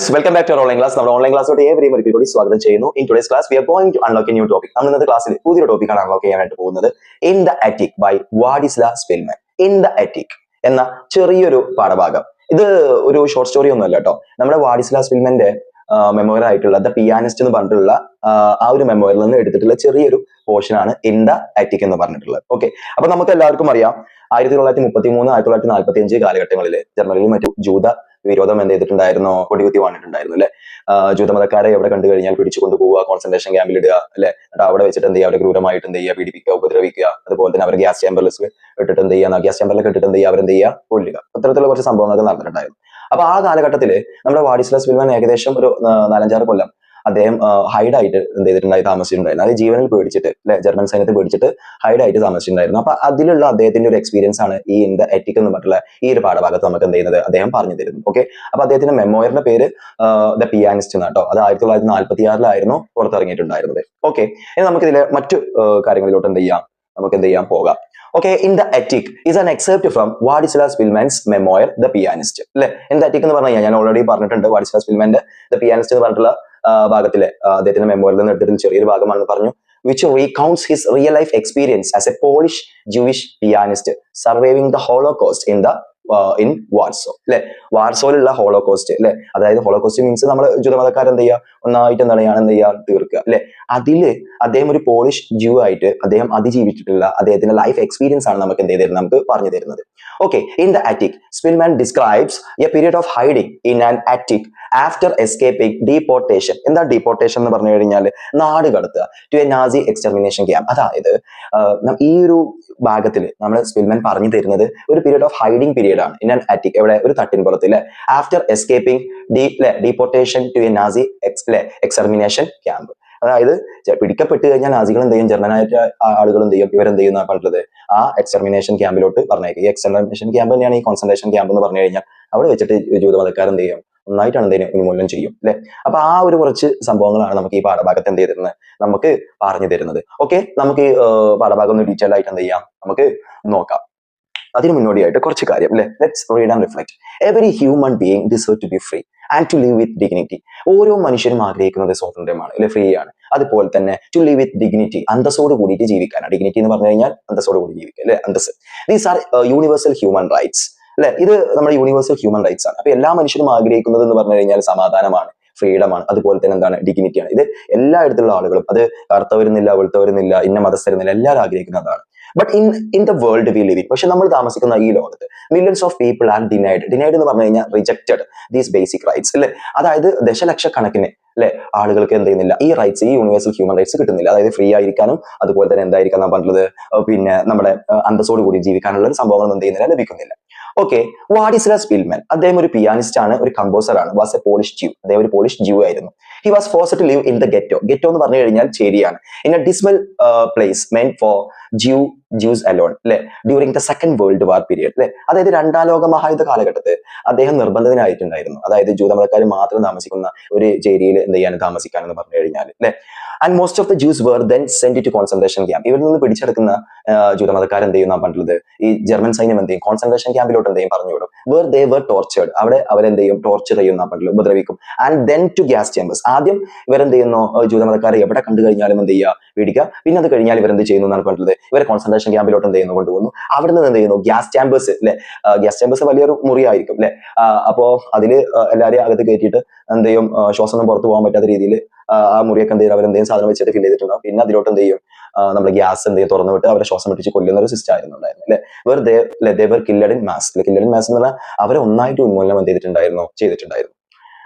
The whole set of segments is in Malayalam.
Friends, welcome back to online class. നമ്മുടെ ഓൺലൈൻ ക്ലാസ്സിലോട്ട് ഏവരെയും ഒരിക്കൽ കൂടി സ്വാഗതം ചെയ്യുന്നു. In today's class we are going to unlock a new topic. നമ്മൾ ഇന്നത്തെ ക്ലാസ്സിൽ പുതിയൊരു ടോപ്പിക്കാണ് അൺലോക്ക് ചെയ്യാനായിട്ട് പോകുന്നത്. In the attic by Wladyslaw Szpilman. In the attic എന്ന ചെറിയൊരു പാഠഭാഗം. ഇത് ഒരു ഷോർട്ട് സ്റ്റോറി ഒന്നും അല്ല കേട്ടോ. നമ്മുടെ വാഡിസ്ല സ്പിൽമാന്റെ മെമ്മോയർ ആയിട്ടുള്ള ദ പിയാനിസ്റ്റ് എന്ന് പറഞ്ഞിട്ടുള്ള ആ ഒരു മെമ്മോയറിൽ നിന്ന് എടുത്തിട്ടുള്ള ചെറിയൊരു പോർഷൻ ആണ് ഇൻ ദ അറ്റിക് എന്ന് പറഞ്ഞിട്ടുള്ളത്. ഓക്കെ, അപ്പൊ നമുക്ക് എല്ലാവർക്കും അറിയാം 1933 1945 കാലഘട്ടങ്ങളിൽ ജർമ്മനിയിൽ മറ്റു ജൂത വിരോധം എന്ത് ചെയ്തിട്ടുണ്ടായിരുന്നു, കൊടികുത്തി വന്നിട്ടുണ്ടായിരുന്നു അല്ലെ. ജൂതമതക്കാരെ എവിടെ കണ്ടു കഴിഞ്ഞാൽ പിടിച്ചു കൊണ്ടുപോവുക, കോൺസെൻട്രേഷൻ ക്യാമ്പിൽ ഇടുക അല്ലെ. എന്നിട്ട് അവിടെ വെച്ചിട്ട് എന്ത് ചെയ്യുക, അവരെ ക്രൂരമായിട്ട് എന്ത് ചെയ്യുക, പീഡിപ്പിക്കുക, ഉപദ്രവിക്കുക. അതുപോലെ തന്നെ അവർ ഗ്യാസ് ചേമ്പറിൽ ഇട്ടിട്ട് എന്ത് ചെയ്യുക, ഗ്യാസ് ചേമ്പറിലൊക്കെ ഇട്ടിട്ട് എന്ത് ചെയ്യുക, അവരെന്ത് ചെയ്യുക, കൊല്ലുക. അത്തരത്തിലുള്ള കുറച്ച് സംഭവങ്ങളൊക്കെ നടന്നിട്ടുണ്ടായിരുന്നു. അപ്പൊ ആ കാലഘട്ടത്തിൽ നമ്മുടെ വാഡിസ്ല സ്പിൽമാൻ ഏകദേശം ഒരു 4-5 കൊല്ലം അദ്ദേഹം ഹൈഡായിട്ട് എന്ത് ചെയ്തിട്ടുണ്ടായി, താമസിച്ചിട്ടുണ്ടായിരുന്നു. അത് ജീവനിൽ പേടിച്ചിട്ട് അല്ലെ, ജർമ്മൻ സൈന്യത്തെ പേടിച്ചിട്ട് ഹൈഡായിട്ട് താമസിച്ചിട്ടുണ്ടായിരുന്നു. അപ്പൊ അതിലുള്ള അദ്ദേഹത്തിന്റെ ഒരു എക്സ്പീരിയൻസ് ആണ് ഈ ഇൻ ദ എറ്റിക് എന്ന് പറഞ്ഞിട്ടുള്ള ഈ ഒരു പാഠഭാഗത്ത് നമുക്ക് എന്ത് ചെയ്യുന്നത്, അദ്ദേഹം പറഞ്ഞു തരുന്നു. ഓക്കെ, അപ്പൊ അദ്ദേഹത്തിന്റെ മെമ്മോയറിന്റെ പേര് ദ പിയാനിസ്റ്റ് എന്നാട്ടോ. അത് 1946 പുറത്തിറങ്ങിയിട്ടുണ്ടായിരുന്നത്. ഓക്കെ, ഇനി നമുക്കിതിലെ മറ്റു കാര്യങ്ങളിലോട്ട് നമുക്ക് എന്ത് ചെയ്യാം പോകാം. Okay, in the attic is an excerpt from Władysław Szpilman's memoir The Pianist. അല്ലെ, in the attic എന്ന് പറഞ്ഞു കഴിഞ്ഞാൽ ഞാൻ ഓൾറെഡി പറഞ്ഞിട്ടുണ്ട്, വാഡിസ്ലാവ് സ്പിൽമാന്റെ The Pianist എന്ന് പറഞ്ഞിട്ടുള്ള ഭാഗത്തിലെ അദ്ദേഹത്തിന്റെ മെമ്മോറിൽ നിന്ന് എടുത്തിട്ടുള്ള ചെറിയൊരു ഭാഗമാണെന്ന് പറഞ്ഞു. Which recounts his real life experience as a Polish Jewish pianist surviving the Holocaust in Warsaw അല്ലെ. വാർസോയിലുള്ള ഹോളോകോസ്റ്റ് അല്ലെ, അതായത് ഹോളോകോസ്റ്റ് മീൻസ് നമ്മൾ ജൂതമതക്കാരെ എന്ത് ചെയ്യുക, ഒന്നായിട്ട് എന്ത് ചെയ്യുക, തീർക്കുക അല്ലെ. അതില് അദ്ദേഹം ഒരു പോളിഷ് ജൂ ആയിട്ട് അദ്ദേഹം അതിജീവിച്ചിട്ടുള്ള അദ്ദേഹത്തിന്റെ ലൈഫ് എക്സ്പീരിയൻസ് ആണ് നമുക്ക് എന്ത് ചെയ്തിരുന്നത്, നമുക്ക് പറഞ്ഞു തരുന്നത്. Okay, in the attic Szpilman describes a period of hiding in an attic after escaping deportation. എന്താ ഡീപ്പോർട്ടേഷൻ എന്ന് പറഞ്ഞു കഴിഞ്ഞാൽ നാട് കടത്തുക, to a Nazi extermination camp. അതായത് ഈ ഒരു ഭാഗത്തിൽ നമ്മൾ സ്പിൽമാൻ പറഞ്ഞു തരുന്നത് ഒരു പീരിയഡ് ഓഫ് ഹൈഡിങ് പീരിയഡ് ആണ് ഇൻ ആൻ അറ്റിക്, എവിടെ, ഒരു തട്ടിൻപുറത്ത് അല്ലെ. After escaping deportation to a Nazi extermination camp. അതായത് പിടിക്കപ്പെട്ട് കഴിഞ്ഞാൽ നാസികൾ എന്ത് ചെയ്യും, ജർമ്മനായിട്ട് ആളുകൾ എന്ത് ചെയ്യും, ഇവരെന്ത് ചെയ്യുന്ന പറഞ്ഞത് ആ എക്സ്റ്റർമിനേഷൻ ക്യാമ്പിലോട്ട് പറഞ്ഞേക്കും. ഈ എക്സ്റ്റർമിനേഷൻ ക്യാമ്പ് തന്നെയാണ് ഈ കോൺസെൻട്രേഷൻ ക്യാമ്പ് എന്ന് പറഞ്ഞു കഴിഞ്ഞാൽ. അവിടെ വെച്ചിട്ട് ജൂതമതക്കാർ എന്ത് ചെയ്യും, ഒന്നായിട്ടാണ് എന്തെങ്കിലും ഉന്മൂലനം ചെയ്യും അല്ലെ. അപ്പൊ ആ ഒരു കുറച്ച് സംഭവങ്ങളാണ് നമുക്ക് ഈ പാഠഭാഗത്ത് എന്ത് ചെയ്തിരുന്നത്, നമുക്ക് പറഞ്ഞു തരുന്നത്. ഓക്കെ, നമുക്ക് ഈ പാഠഭാഗം ഒന്ന് ഡീറ്റെയിൽ ആയിട്ട് എന്ത് ചെയ്യാം, നമുക്ക് നോക്കാം. അതിന് മുന്നോടിയായിട്ട് കുറച്ച് കാര്യം അല്ലെ. Let's read and reflect. Every human being deserve to be free and to live with dignity. ഓരോ മനുഷ്യരും ആഗ്രഹിക്കുന്നത് സ്വാതന്ത്ര്യമാണ് അല്ലെ, ഫ്രീ ആണ്. അതുപോലെ തന്നെ ടു ലിവ് വിത്ത് ഡിഗ്നിറ്റി, അന്തസ്സോട് കൂടിയിട്ട് ജീവിക്കാനാണ്. ഡിഗ്നിറ്റി എന്ന് പറഞ്ഞു കഴിഞ്ഞാൽ അന്തസ്സോട് കൂടി ജീവിക്കുക അല്ലെ, അന്തസ്. These are universal human rights അല്ലെ. ഇത് നമ്മുടെ യൂണിവേഴ്സൽ ഹ്യൂമൻ റൈറ്റ്സ് ആണ്. അപ്പൊ എല്ലാ മനുഷ്യരും ആഗ്രഹിക്കുന്നത് എന്ന് പറഞ്ഞു കഴിഞ്ഞാൽ സമാധാനമാണ്, ഫ്രീഡമാണ്, അതുപോലെ തന്നെ എന്താണ്, ഡിഗ്നിറ്റിയാണ്. ഇത് എല്ലായിടത്തുള്ള ആളുകളും, അത് കറുത്തവരുന്നില്ല, വെളുത്തവരുന്നില്ല, ഇന്ന മതസ്ഥരുന്നില്ല, എല്ലാവരും ആഗ്രഹിക്കുന്നതാണ്. But in the world we live in, പക്ഷെ നമ്മൾ താമസിക്കുന്ന ഈ ലോകത്ത് millions of people are denied എന്ന് പറഞ്ഞു കഴിഞ്ഞാൽ റിജക്റ്റഡ് ദീസ് ബേസിക് റൈറ്റ്സ് അല്ലെ. അതായത് ദശലക്ഷക്കണക്കിന് അല്ലെ ആളുകൾക്ക് എന്ത് ചെയ്യുന്നില്ല, ഈ റൈറ്റ്സ്, ഈ യൂണിവേഴ്സൽ ഹ്യൂമൻ റൈറ്റ്സ് കിട്ടുന്നില്ല. അതായത് ഫ്രീ ആയിരിക്കാനും അതുപോലെ തന്നെ എന്തായിരിക്കാം നാം പറഞ്ഞത്, പിന്നെ നമ്മുടെ അന്തസ്സോട് കൂടി ജീവിക്കാനുള്ള ഒരു സംഭവങ്ങൾ എന്ത് ചെയ്യുന്നില്ല, ലഭിക്കുന്നില്ല. ഓക്കെ, വാഡിസ്ല സ്പിൽമാൻ അദ്ദേഹം ഒരു പിയാനിസ്റ്റ് ആണ്, ഒരു കമ്പോസർ ആണ്. വാസ് എ പോളിഷ് ജ്യൂ, അദ്ദേഹം ഒരു പോളിഷ് ജ്യൂ ആയിരുന്നു. He was forced to live in the ghetto. Ghetto എന്ന് പറഞ്ഞു കഴിഞ്ഞാൽ ചേരിയാണ്. In a dismal place meant for Jews alone അല്ലെ, during the second world war period അല്ലെ. അതായത് രണ്ടാം ലോക മഹായുദ്ധ കാലഘട്ടത്തിൽ അദ്ദേഹം നിർബന്ധിതനായിട്ടുണ്ടായിരുന്നു. അതായത് ജൂതമതക്കാർ മാത്രം താമസിക്കുന്ന ഒരു ചേരിയിൽ എന്ത് ചെയ്യാൻ, താമസിക്കാനെന്ന് പറഞ്ഞു കഴിഞ്ഞാൽ അല്ലെ. And most of the Jews were then sent to concentration camp. ഇവരിൽ നിന്ന് പിടിച്ചെടുക്കുന്ന ജൂതമതക്കാർ എന്ത് ചെയ്യുന്ന പറഞ്ഞത്, ഈ ജർമ്മൻ സൈന്യം എന്ത് ചെയ്യും, കോൺസെൻട്രേഷൻ ക്യാമ്പിലോട്ട് എന്ത് ചെയ്യും, പറഞ്ഞു വിടും. വേർ ദേ വേർ ടോർച്ചേർഡ്, അവിടെ അവരെന്ത് ചെയ്യും, ടോർച്ചർ ചെയ്യുന്ന പറഞ്ഞത്, ഉപദ്രവിക്കും. And then to gas chambers. ആദ്യം ഇവരെന്ത് ചെയ്യുന്നു, ജൂതമതക്കാരെ എവിടെ കണ്ടു കഴിഞ്ഞാലും എന്ത് ചെയ്യുക, പിടിക്കുക. പിന്നെ അത് കഴിഞ്ഞാൽ ഇവരെന്ത് ചെയ്യുന്നു എന്നാണ് പറഞ്ഞത്, ഇവരെ കോൺസെൻട്രേഷൻ ക്യാമ്പിലോട്ട് എന്ത് ചെയ്യുന്നു, കൊണ്ടുപോകുന്നു. അവിടെ നിന്ന് എന്ത് ചെയ്യുന്നു, ഗ്യാസ് ചേമ്പേഴ്സ് അല്ലെ. ഗ്യാസ് ചേമ്പേഴ്സ് വലിയൊരു മുറിയായിരിക്കും അല്ലെ. അപ്പോ അതില് എല്ലാവരെയും അകത്ത് കയറ്റിയിട്ട് എന്ത് ചെയ്യും, ശ്വാസം പുറത്തു പോകാൻ പറ്റാത്ത രീതിയിൽ ആ മുറിയൊക്കെ എന്ത് ചെയ്യും, അവരെന്തെങ്കിലും സാധനം വെച്ചിട്ട് ഫിൽ ചെയ്തിട്ടുണ്ടാവും. പിന്നെ അതിലോട്ട് എന്ത് ചെയ്യും, നമ്മുടെ ഗ്യാസ് എന്ത് ചെയ്യും, തുറന്നു വിട്ട് അവരെ ശ്വാസം പിടിച്ച് കൊല്ലുന്ന ഒരു സിസ്റ്റം ആയിരുന്നു ഉണ്ടായിരുന്നു അല്ലെ. they were killed in mass. Killed in mass എന്ന് പറഞ്ഞാൽ അവരെ ഒന്നായിട്ട് ഉന്മൂലനം എന്ത് ചെയ്തിട്ടുണ്ടായിരുന്നു.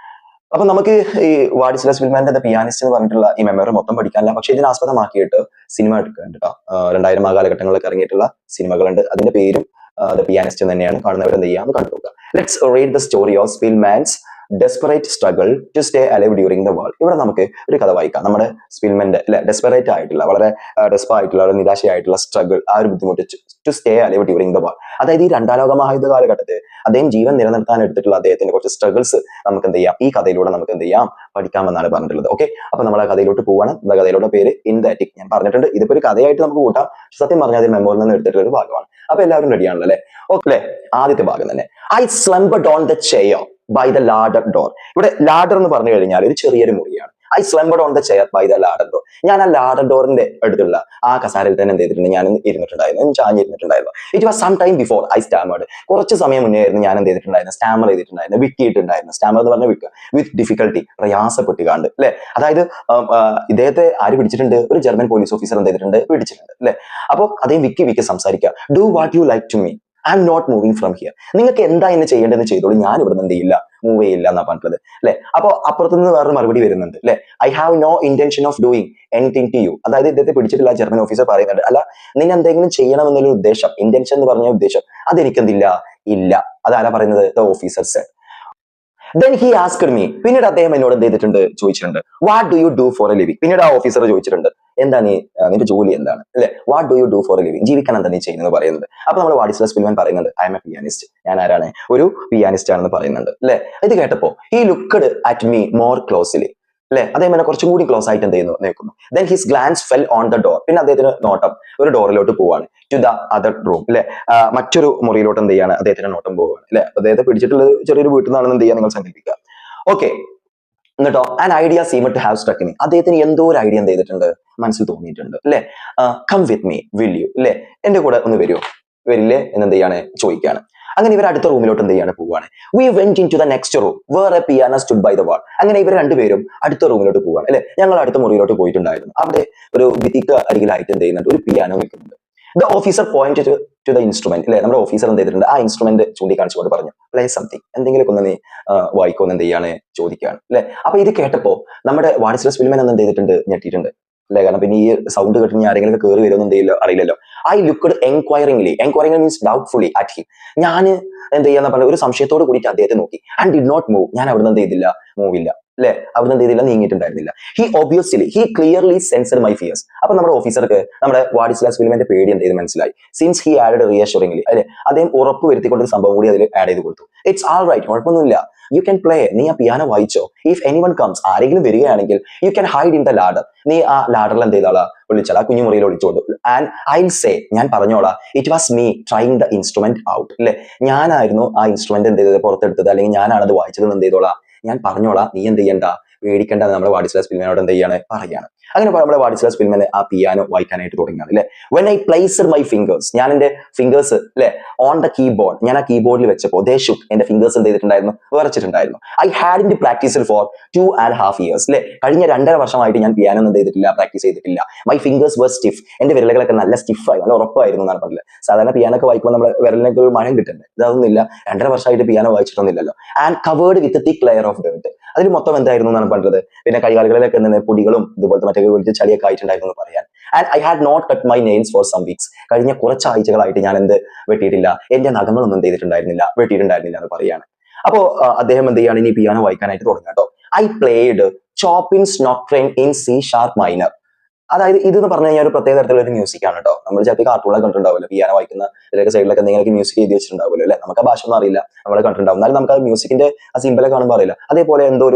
അപ്പൊ നമുക്ക് ഈ വാഡിസ്ല സ്പിൽമാന്റെ ദ പിയാനിസ്റ്റ് എന്ന് പറഞ്ഞിട്ടുള്ള ഈ മെമ്മറി മൊത്തം പഠിക്കാനില്ല. പക്ഷെ ഇതിനെ ആസ്പദമാക്കിയിട്ട് സിനിമ എടുക്കുന്നുണ്ട് കേട്ടോ. 2000 കാലഘട്ടങ്ങളിലൊക്കെ ഇറങ്ങിയിട്ടുള്ള സിനിമകളുണ്ട്. അതിന്റെ പേരും ദ പിയാനിസ്റ്റ് തന്നെയാണ്. കാണുന്നവർ എന്ത് ചെയ്യാം, കണ്ടു നോക്കുക. Let's read the story of Szpilman's desperate struggle to stay alive during the war. ഇവിടെ നമുക്ക് ഒരു കഥ വായിക്കാം. നമ്മുടെ സ്പിൽമാന്റെ അല്ലെ, ഡെസ്പറേറ്റ് ആയിട്ടുള്ള, വളരെ ഡെസ്പായിട്ടുള്ള, വളരെ നിരാശയായിട്ടുള്ള സ്ട്രഗിൾ, ആ ഒരു ബുദ്ധിമുട്ട് to stay alive during the war. അതായത് ഈ രണ്ടാം ലോക മഹായുദ്ധ കാലഘട്ടത്തിൽ അദ്ദേഹം ജീവൻ നിലനിർത്താൻ എടുത്തിട്ടുള്ള അദ്ദേഹത്തിന്റെ കുറച്ച് സ്ട്രഗിൾസ് നമുക്ക് എന്ത് ചെയ്യാം, ഈ കഥയിലൂടെ നമുക്ക് എന്ത് ചെയ്യാം, പഠിക്കാമെന്നാണ് പറഞ്ഞിട്ടുള്ളത്. ഓക്കെ, അപ്പൊ നമ്മൾ ആ കഥയിലോട്ട് പോവാണ്. കഥയിലോട്ട് പേര് ഇൻ ദ അറ്റിക്. ഞാൻ പറഞ്ഞിട്ടുണ്ട്, ഇതിപ്പോ ഒരു കഥയായിട്ട് നമുക്ക് കൂട്ടാം. സത്യം പറഞ്ഞാൽ അതിൽ മെമ്മോറിൽ നിന്ന് എടുത്തിട്ടുള്ള ഒരു ഭാഗമാണ്. അപ്പൊ എല്ലാവരും റെഡിയാണല്ലോ അല്ലെ. ഓക്കെ, ആദ്യത്തെ ഭാഗം തന്നെ. I slumbered on the chair by the ladder door. ഇവിടെ ലാഡർ എന്ന് പറഞ്ഞു കഴിഞ്ഞാൽ ഒരു ചെറിയൊരു മുറിയാണ്. I slumbered on the chair by the ladder door. ഞാൻ ആ ലാഡർ ഡോറിന്റെ അടുത്തുള്ള ആ കസാരയിൽ തന്നെ എന്ത് ചെയ്തിട്ടുണ്ട്, ഞാൻ ഇരുന്നിട്ടുണ്ടായിരുന്നു, ചാഞ്ഞിരുന്നിട്ടുണ്ടായിരുന്നു. It was some time before I stammered. കുറച്ച് സമയം മുന്നേ ആയിരുന്നു ഞാൻ എന്ത് ചെയ്തിട്ടുണ്ടായിരുന്നു, സ്റ്റാമർ ചെയ്തിട്ടുണ്ടായിരുന്നു, വിക്കിയിട്ടുണ്ടായിരുന്നു. സ്റ്റാമർ എന്ന് പറഞ്ഞ വിക്ക്, വിത്ത് ഡിഫിക്കൽട്ടി, പ്രയാസപ്പെട്ടുകാണ്ട് അല്ലെ. അതായത് ഇദ്ദേഹത്തെ ആര് പിടിച്ചിട്ടുണ്ട്, ഒരു ജർമ്മൻ പോലീസ് ഓഫീസർ എന്ത് ചെയ്തിട്ടുണ്ട്, പിടിച്ചിട്ടുണ്ട് അല്ലെ. അപ്പോൾ അദ്ദേഹം വിക്കി സംസാരിക്കുക. Do what you like to me, I am not moving from here. നിങ്ങൾക്ക് എന്താ ഇന്ന് ചെയ്യേണ്ടതെന്ന് ചെയ്തോളൂ, ഞാൻ ഇവിടെ നിന്ന് എന്ത് ചെയ്യില്ല, മൂവ് ചെയ്യില്ല എന്നാ പറഞ്ഞത് അല്ലെ. അപ്പൊ അപ്പുറത്തുനിന്ന് വേറൊരു മറുപടി വരുന്നുണ്ട് അല്ലെ. I have no intention of doing anything to you. അതായത് ഇദ്ദേഹത്തെ പിടിച്ചിട്ടുള്ള ജർമ്മൻ ഓഫീസർ പറയുന്നുണ്ട്, അല്ല നിന്നെ എന്തെങ്കിലും ചെയ്യണമെന്നുള്ള ഉദ്ദേശം, ഇന്റൻഷൻ എന്ന് പറഞ്ഞ ഉദ്ദേശം അതെനിക്കെന്തില്ല, ഇല്ല. അതാരാ പറയുന്നത്, the officer said. Then he asked me. പിന്നീട് അദ്ദേഹം എന്നോട് എന്ത് ചെയ്തിട്ടുണ്ട്, ചോദിച്ചിട്ടുണ്ട്. What do you do for A living. പിന്നീട് ആ ഓഫീസർ ചോദിച്ചിട്ടുണ്ട്, എന്താ നിന്റെ ജോലി എന്താണ് അല്ലെ. What do you do for A living, ജീവിക്കാൻ എന്താ നീ ചെയ്യുന്നത് പറയുന്നത്. അപ്പൊ നമ്മൾ വാഡിസ്ലാവ് സ്പിൽമാൻ പറയുന്നുണ്ട്, ഐ എം എ പിയാനിസ്റ്റ്. ഞാൻ ആരാണ്, ഒരു പിയാനിസ്റ്റ് ആണെന്ന് പറയുന്നുണ്ട് അല്ലെ. ഇത് കേട്ടപ്പോ he looked at me more closely അല്ലെ. അദ്ദേഹം എന്നെ കുറച്ചും കൂടി ക്ലോസ് ആയിട്ട് എന്ത് ചെയ്യുന്നു, നോക്കുന്നു. Then his glance fell on the door. പിന്നെ അദ്ദേഹത്തിന് നോട്ടം ഒരു ഡോറിലോട്ട് പോവാണ്, ടു ദ അതർ റൂം അല്ലെ. മറ്റൊരു മുറിയിലോട്ട് എന്ത് ചെയ്യാണ്, അദ്ദേഹത്തിന്റെ നോട്ടം പോവുകയാണ് അല്ലെ. അദ്ദേഹത്തെ പിടിച്ചിട്ടുള്ളത് ചെറിയൊരു വീട്ടിൽ നിന്നാണെന്ന് എന്ത് ചെയ്യാൻ നിങ്ങൾ സങ്കല്പിക്കുക. ഓക്കെ, എന്നിട്ടോ an idea seem to have struck me. അദ്ദേഹത്തിന് എന്തോ ഒരു ഐഡിയ എന്ത് ചെയ്തിട്ടുണ്ട്, മനസ്സിൽ തോന്നിയിട്ടുണ്ട് അല്ലെ. Come with me will you അല്ലെ, എന്റെ കൂടെ ഒന്ന് വരുമോ, വരില്ലേ എന്ന് എന്ത് ചെയ്യാണ്, ചോദിക്കുകയാണ്. അങ്ങനെ ഇവർ അടുത്ത റൂമിലോട്ട് എന്ത് ചെയ്യാണ്, പോവുകയാണ്. We went into the next room where a piano stood by the wall. അങ്ങനെ ഇവർ രണ്ടുപേരും അടുത്ത റൂമിലോട്ട് പോവുകയാണ് അല്ലെ. ഞങ്ങൾ അടുത്ത മുറിയിലോട്ട് പോയിട്ടുണ്ടായിരുന്നു. അവിടെ ഒരു ഭിത്തിക്ക് അരികിലായിട്ട് എന്ത് ചെയ്യുന്നുണ്ട്, ഒരു പിയാനോ നിൽക്കുന്നുണ്ട്. The officer point two the instrument അല്ലെ. നമ്മുടെ ഓഫീസർ എന്ത് ചെയ്തിട്ടുണ്ട്, ആ ഇൻസ്ട്രുമെന്റ് ചൂണ്ടിക്കാണിച്ചുകൊണ്ട് പറഞ്ഞു, പ്ലേ സംതിങ്, എന്തെങ്കിലും ഒന്ന് നീ വായിക്കോന്ന് എന്ത് ചെയ്യാണ്, ചോദിക്കുകയാണ് അല്ലെ. അപ്പൊ ഇത് കേട്ടപ്പോ നമ്മുടെ വാഡിസ്ലാവ് സ്പിൽമാൻ എന്ത് ചെയ്തിട്ടുണ്ട്, ഞെട്ടിയിട്ടുണ്ട് അല്ലെ. കാരണം പിന്നെ ഈ സൗണ്ട് കേട്ട് ആരെങ്കിലും കയറി വരുമെന്ന് എന്ത് ചെയ്യില്ല, അറിയില്ലല്ലോ. I looked enquiringly means doubtfully at him. ഞാൻ എന്ത് ചെയ്യാന്ന് പറഞ്ഞ ഒരു സംശയത്തോട് കൂടിയിട്ട് അദ്ദേഹത്തെ നോക്കി. And did not move. ഞാൻ അവിടുന്ന് എന്ത് ചെയ്തില്ല, മൂവ് ഇല്ല അല്ലെ. അവിടുന്ന് എന്ത് ചെയ്തില്ല, നീങ്ങിയിട്ടുണ്ടായിരുന്നില്ല. He clearly sensed my fears. അപ്പൊ നമ്മുടെ ഓഫീസർക്ക് നമ്മുടെ വാഡിസ്ലാവ് സ്പിൽമാന്റെ പേടി എന്ത് ചെയ്ത് മനസ്സിലായി. സിൻസ് ഹി ആഡഡ് റിയഷുറിംഗ്ലി അല്ലെ, അദ്ദേഹം ഉറപ്പ് വരുത്തിക്കൊണ്ടൊരു സംഭവം കൂടി അതിൽ ആഡ് ചെയ്ത് കൊടുത്തു. ഇറ്റ്സ് ആൾ റൈറ്റ്, കുഴപ്പമൊന്നുമില്ല, യു ക്യാൻ പ്ലേ, നീ ആ പിയാനോ വായിച്ചോ. ഇഫ് എനിവൺ കംസ്, ആരെങ്കിലും വരികയാണെങ്കിൽ you can hide in the ladder, നീ ആ ലാഡറിൽ എന്ത് ചെയ്താളാ, വിളിച്ചാൽ ആ കുഞ്ഞു മുറിയിൽ ഒളിച്ചോളൂ. ആൻഡ് ഐൽ സേ, ഞാൻ പറഞ്ഞോളാം, it was me trying the instrument out അല്ലെ. ഞാനായിരുന്നു ആ ഇൻസ്ട്രുമെന്റ് എന്ത് ചെയ്തത്, പുറത്തെടുത്തത്, അല്ലെങ്കിൽ ഞാനാണത് വായിച്ചത് എന്ത് ചെയ്തോളാം, ഞാൻ പറഞ്ഞോളാം, നീ എന്ത് ചെയ്യണ്ട, പേടിക്കേണ്ട, നമ്മുടെ വാഡിസ്ലാവ് സ്പിൽമാനോട് എന്ത് ചെയ്യാണ്, പറയാണ്. അങ്ങനെ നമ്മുടെ വാഡിസ്ലാവ് സ്പിൽമാൻ ആ പിയാനോ വായിക്കാനായിട്ട് തുടങ്ങിയാണ് അല്ലെ. When I placed my fingers, ഞാൻ എന്റെ ഫിംഗേഴ്സ് അല്ലെ ഓൺ ദ കീബോർഡ്, ഞാൻ ആ കീബോർഡിൽ വെച്ചപ്പോൾ ദേ ഷുക്ക്, എന്റെ ഫിംഗേഴ്സ് എന്ത് ചെയ്തിട്ടുണ്ടായിരുന്നു, വിറച്ചിട്ടുണ്ടായിരുന്നു. I had in practice for 2.5 years അല്ലെ. കഴിഞ്ഞ 2.5 വർഷമായിട്ട് ഞാൻ പിയാനോ എന്ത് ചെയ്തിട്ടില്ല, പ്രാക്ടീസ് ചെയ്തിട്ടില്ല. മൈ ഫിംഗേഴ്സ് വർ സ്റ്റിഫ്, എന്റെ വിരലുകളൊക്കെ നല്ല സ്റ്റിഫായി, നല്ല ഉറപ്പായിരുന്നു എന്നാണ് പറഞ്ഞത്. സാധാരണ പിയാനോ ഒക്കെ വായിക്കുമ്പോൾ നമ്മുടെ വിരലിനൊക്കെ ഒരു മഴം കിട്ടുന്നുണ്ട്, ഇതൊന്നുമില്ല. 2.5 വർഷമായിട്ട് പിയാനോ വായിച്ചിട്ടൊന്നുമില്ലല്ലോ. And covered with thick layer of dirt, അതിൽ മൊത്തം എന്തായിരുന്നു എന്നാണ് പറഞ്ഞത്, പിന്നെ കൈകാലുകളിലൊക്കെ എന്താണ് പൊടികളും ഇതുപോലത്തെ മറ്റൊക്കെ വലിയ ചളിയൊക്കെ ആയിട്ടുണ്ടായിരുന്നു എന്ന് പറയാൻ. And I had not cut my nails for some weeks, കഴിഞ്ഞ കുറച്ച് ആഴ്ചകളായിട്ട് ഞാൻ എന്ത് വെട്ടിയിട്ടില്ല, എന്റെ നഖങ്ങളൊന്നും എന്ത് ചെയ്തിട്ടുണ്ടായിരുന്നില്ല, വെട്ടിയിട്ടുണ്ടായിരുന്നില്ല എന്ന് പറയാണ്. അപ്പോ അദ്ദേഹം എന്ത് ചെയ്യാണ്, ഇനി പിയാനോ വായിക്കാനായിട്ട് തുടങ്ങാം കേട്ടോ. I played Chopin's nocturne in C sharp minor. അതായത് ഇത് എന്ന് പറഞ്ഞു കഴിഞ്ഞാൽ ഒരു പ്രത്യേക തരത്തിലുള്ള ഒരു മ്യൂസിക് ആണ് കേട്ടോ. നമ്മൾ ചിലപ്പോൾ കാർട്ടൂണൊക്കെ കണ്ടിട്ടുണ്ടാവില്ല, പിയാനോ വായിക്കുന്ന ഇതിലൊക്കെ സൈഡിലൊക്കെ എന്തെങ്കിലും മ്യൂസിക് എഴുതി വെച്ചിട്ടുണ്ടാവില്ല അല്ലെ. നമുക്ക് ആ ഭാഷ ഒന്നും അറിയില്ല, നമ്മൾ കണ്ടിട്ടുണ്ടാവും. എന്നാലും നമുക്ക് ആ മ്യൂസിക്കിന്റെ ആ സിമ്പിളെ കാണുമ്പോൾ അറിയില്ല. അതേപോലെ എന്തോ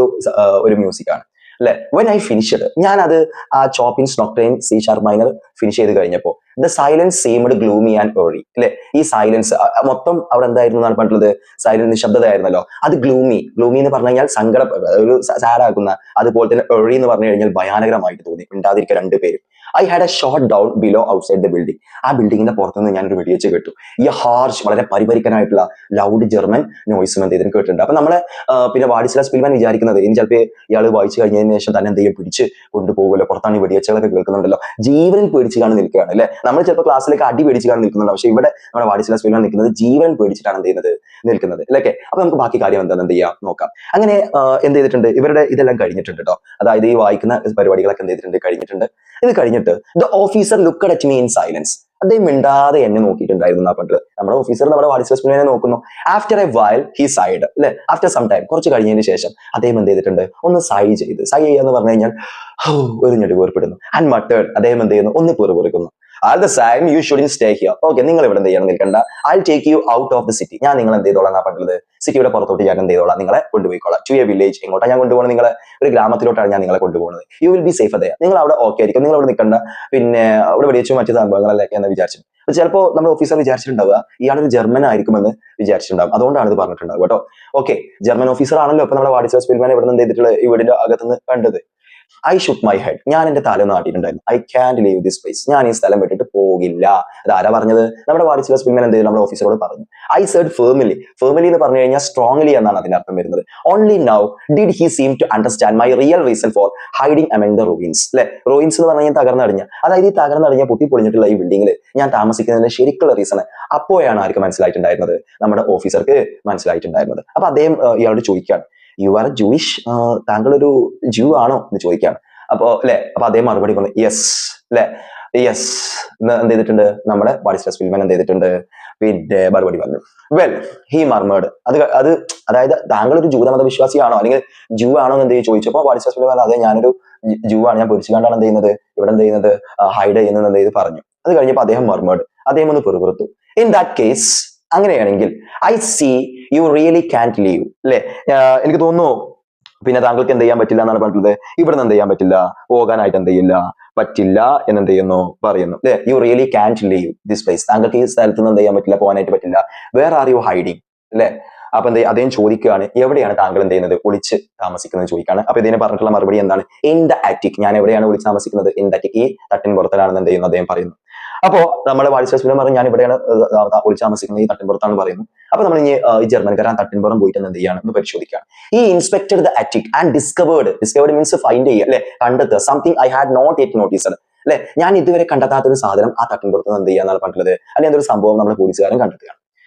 ഒരു മ്യൂസിക് ആണ് അല്ലെ. വെൻ ഐ ഫിനിഷ്ഡ്, ഞാനത് ആ ചോപ്പിൻസ് നോക്ട്രെയിൻ സി ഷാർപ്പ് മൈനർ ഫിനിഷ് ചെയ്ത് കഴിഞ്ഞപ്പോൾ the silence seemed gloomy and ഏറി അല്ലെ. ഈ സൈലൻസ് മൊത്തം അവിടെ എന്തായിരുന്നു എന്നാണ് പറഞ്ഞത്, സൈലന്റ്, നിശബ്ദതയായിരുന്നല്ലോ. അത് ഗ്ലൂമി എന്ന് പറഞ്ഞു കഴിഞ്ഞാൽ സങ്കടം, ഒരു സാഡ് ആക്കുന്ന, അതുപോലെ തന്നെ ഏറി എന്ന് പറഞ്ഞു കഴിഞ്ഞാൽ ഭയാനകരമായിട്ട് തോന്നി, ഉണ്ടാതിരിക്കുക രണ്ടുപേരും. I had A shot down below outside the building. ആ ബിൽഡിങ്ങിന്റെ പുറത്തുനിന്ന് ഞാനൊരു വെടിവെച്ച് കേട്ടു. ഈ ഹാർഷ്, വളരെ പരിപരിക്കനായിട്ടുള്ള ലൗഡ് ജർമ്മൻ നോയ്സും എന്ത് ചെയ്തിട്ട് കേട്ടിട്ടുണ്ട്. അപ്പൊ നമ്മളെ പിന്നെ വാഡിസ്ലാവ് സ്പിൽമാൻ വിചാരിക്കുന്നത്, ഇനി ചിലപ്പോൾ ഇയാൾ വായിച്ചു കഴിഞ്ഞതിന് ശേഷം തന്നെ എന്ത് ചെയ്യും, പിടിച്ച് കൊണ്ടുപോകുമല്ലോ, പുറത്താണ് ഈ വെടിവെച്ചുകളൊക്കെ കേൾക്കുന്നുണ്ടല്ലോ, ജീവനിൽ പേടിച്ച് കാണാൻ നിൽക്കുകയാണ് അല്ലെ. നമ്മൾ ചിലപ്പോൾ ക്ലാസ്സിലേക്ക് അടി പേടിച്ച് കാണാൻ നിൽക്കുന്നുണ്ട്, പക്ഷെ ഇവിടെ നമ്മുടെ വാഡിസ്ലാവ് സ്പിൽമാൻ നിൽക്കുന്നത് ജീവൻ പേടിച്ചിട്ടാണ് എന്ത് ചെയ്യുന്നത്, നിൽക്കുന്നത് അല്ലെ. അപ്പൊ നമുക്ക് ബാക്കി കാര്യം എന്താണെന്ന് എന്ത് ചെയ്യാം നോക്കാം. അങ്ങനെ എന്ത് ചെയ്തിട്ടുണ്ട്, ഇവരുടെ ഇതെല്ലാം കഴിഞ്ഞിട്ടുണ്ട് കേട്ടോ. അതായത് ഈ വായിക്കുന്ന പരിപാടികളൊക്കെ എന്ത് ചെയ്തിട്ടുണ്ട്, കഴിഞ്ഞിട്ടുണ്ട്. ഇത് കഴിഞ്ഞിട്ട് the officer looked at me in silence, അദ്ദേഹം മിണ്ടാതെ എന്നെ നോക്കിയിട്ടുണ്ടായിരുന്നു എന്നാ പറഞ്ഞത്. നമ്മുടെ ഓഫീസർ നമ്മുടെ വാഡിസ്ലാവ് സ്പിൽമാനെ നോക്കുന്നു. After A while he side അല്ലെ. ആഫ്റ്റർ സം ടൈം, കുറച്ച് കഴിഞ്ഞതിന് ശേഷം അദ്ദേഹം എന്ത് ചെയ്തിട്ടുണ്ട്, ഒന്ന് സൈ ചെയ്യുക എന്ന് പറഞ്ഞു കഴിഞ്ഞാൽ ഒരു ഞെടുവേർപ്പെടുന്നു. ആൻഡ് മട്ടേഡ്, അദ്ദേഹം എന്ത് ചെയ്യുന്നു, ഒന്ന് പിറുപിറുക്കുന്നു. All the time you shouldn't stay here. Okay, നിങ്ങൾ ഇവിടെ എന്ത് ചെയ്യണം നിൽക്കണ്ട. I take you out of the city. ഞാൻ നിങ്ങൾ എന്ത് ചെയ്തോളാം എന്നാ പറഞ്ഞത്, സിറ്റിയുടെ പുറത്തോട്ട് ഞാൻ എന്ത് ചെയ്തോളാം, നിങ്ങളെ കൊണ്ടുപോയിക്കോളാം. To A village. എങ്ങോട്ടാണ് ഞാൻ കൊണ്ടുപോകുന്നത്, നിങ്ങളെ ഒരു ഗ്രാമത്തിലോട്ടാണ് ഞാൻ നിങ്ങളെ കൊണ്ടുപോകുന്നത്. യു വിൽ ബി സേഫ് അതെ. നിങ്ങൾ അവിടെ ഓക്കെ ആയിരിക്കും, നിങ്ങൾ അവിടെ നിൽക്കണ്ട. പിന്നെ അവിടെ വെടിവെച്ചു മറ്റു സംഭവങ്ങളൊക്കെ എന്ന് വിചാരിച്ചു. ചിലപ്പോൾ നമ്മുടെ ഓഫീസർ വിചാരിച്ചിട്ടുണ്ടാവുക ഇയാളൊരു ജർമ്മൻ ആയിരിക്കുമെന്ന് വിചാരിച്ചിട്ടുണ്ടാവും. അതുകൊണ്ടാണ് ഇത് പറഞ്ഞിട്ടുണ്ടാവുക കേട്ടോ. ഓക്കെ, ജർമ്മൻ ഓഫീസർ ആണല്ലോ ഇപ്പൊ നമ്മുടെ വാർഡിസ് സ്പീൽമാൻ ഇവിടെ നിന്ന് ചെയ്തിട്ടുള്ള ഈ വീടിന്റെ അകത്തുനിന്ന് കണ്ടത്. I shook my head. ഞാൻ എന്റെ തല ഒന്ന് ആട്ടിയിട്ടുണ്ടായിരുന്നു. I can't leave this place. ഞാൻ ഈ സ്ഥലം വിട്ടിട്ട് പോകില്ല. അത് ആരാ പറഞ്ഞത്, നമ്മുടെ വാർഡിസ് സ്പീൽമാൻ എന്ത് ചെയ്തു, നമ്മുടെ ഓഫീസറോട് പറഞ്ഞു. I said ഫേർമിലി. ഫേർമിലി എന്ന് പറഞ്ഞു കഴിഞ്ഞാൽ സ്ട്രോങ്ലി എന്നാണ് അതിന്റെ അർത്ഥം വരുന്നത്. Only now did he seem to understand my real reason for hiding among the ruins. അല്ലെ, റൂയിൻസ് എന്ന് പറഞ്ഞാൽ തകർന്നടിഞ്ഞ, അതായത് ഈ തകർന്നടിഞ്ഞ പൊട്ടിപ്പൊളിഞ്ഞിട്ടുള്ള ഈ ബിൽഡിങ്ങിൽ ഞാൻ താമസിക്കുന്നതിന്റെ ശരിക്കുള്ള റീസൺ അപ്പോഴാണ് ആർക്ക് മനസ്സിലായിട്ടുണ്ടായിരുന്നത്, നമ്മുടെ ഓഫീസർക്ക് മനസ്സിലായിട്ടുണ്ടായിരുന്നത്. അപ്പൊ അദ്ദേഹം ഇയാളോട് ചോദിക്കുകയാണ്, യു ആർ എ ജൂയിഷ്, താങ്കളൊരു ജൂ ആണോ എന്ന് ചോദിക്കുകയാണ്. അപ്പൊ അല്ലെ, അപ്പൊ അദ്ദേഹം മറുപടി പറഞ്ഞു യെസ്. അല്ലെ, യെസ് എന്ത് ചെയ്തിട്ടുണ്ട്, നമ്മുടെ വാർഡിസ് സ്പീൽമാൻ എന്ത് ചെയ്തിട്ടുണ്ട്, പിന്നെ മറുപടി പറഞ്ഞു. Well he murmured. അത് അതായത് താങ്കൾ ഒരു ജൂതമത വിശ്വാസിയാണോ അല്ലെങ്കിൽ ജൂ ആണോ എന്ന് എന്ത് ചോദിച്ചപ്പോ വാർഡിസ് സ്പീൽമാൻ അതെ ഞാനൊരു ജൂ ആണ്, ഞാൻ പൊരിച്ചു കണ്ടാണ് എന്ത് ചെയ്യുന്നത്, ഇവിടെ എന്ത് ചെയ്യുന്നത്, ഹൈഡ് ചെയ്യുന്നത് എന്ത് ചെയ്ത് പറഞ്ഞു. അത് കഴിഞ്ഞപ്പോൾ അദ്ദേഹം മർമേർഡ്, അദ്ദേഹം ഒന്ന് പെറുപുറത്തു. ഇൻ ദാറ്റ് കേസ്, അങ്ങനെയാണെങ്കിൽ I see you really can't leave. അല്ലെ, എനിക്ക് തോന്നുന്നു പിന്നെ താങ്കൾക്ക് എന്ത് ചെയ്യാൻ പറ്റില്ല എന്നാണ് പറഞ്ഞത്, ഇവിടെ നിന്ന് എന്ത് ചെയ്യാൻ പറ്റില്ല, പോകാനായിട്ട് എന്ത് ചെയ്യില്ല, പറ്റില്ല എന്ന് എന്ത് ചെയ്യുന്നു പറയുന്നു. അല്ലെ, you really can't leave this place. താങ്കൾക്ക് ഈ സ്ഥലത്ത് നിന്ന് എന്ത് ചെയ്യാൻ പറ്റില്ല, പോകാനായിട്ട് പറ്റില്ല. Where are you hiding. അല്ലെ, അപ്പൊ എന്ത് അദ്ദേഹം ചോദിക്കുകയാണ്, എവിടെയാണ് താങ്കൾ എന്ത് ചെയ്യുന്നത്, ഒളിച്ച് താമസിക്കുന്നത് ചോദിക്കുകയാണ്. അപ്പൊ ഇതിനെ പറഞ്ഞിട്ടുള്ള മറുപടി എന്താണ്, ഇൻ ദ അറ്റിക്. ഞാൻ എവിടെയാണ് ഒളിച്ച് താമസിക്കുന്നത്, ഇൻ ദ അറ്റിക്, ഈ തട്ടിൻ പുറത്തിലാണെന്ന് എന്ത് ചെയ്യുന്നു അദ്ദേഹം പറയുന്നു. അപ്പോ നമ്മുടെ വാർഡിസ് സ്പീൽമാൻ പറഞ്ഞു ഞാൻ ഇവിടെയാണ് ഒളിച്ച് താമസിക്കുന്നത്, ഈ തട്ടിൻപുറത്താണ് പറയുന്നു. അപ്പൊ നമ്മൾ ഇനി ഈ ജർമ്മൻകാരൻ തട്ടിൻപുറം പോയിട്ട് എന്ത് ചെയ്യാണ് എന്ന് പരിശോധിക്കുകയാണ്. ഈ inspected the attic and discovered means find ചെയ്യുക, അല്ലെ, കണ്ടെത്തുക. Something I had not yet noticed. അല്ലെ, ഞാൻ ഇതുവരെ കണ്ടെത്താത്ത ഒരു സാധനം ആ തട്ടിൻപുറത്ത് എന്ത് ചെയ്യാന്നാണ് പറഞ്ഞിട്ടുള്ളത്, അല്ലെങ്കിൽ എന്തൊരു സംഭവം നമ്മുടെ പോലീസുകാരൻ കണ്ടെത്തുകയാണ്.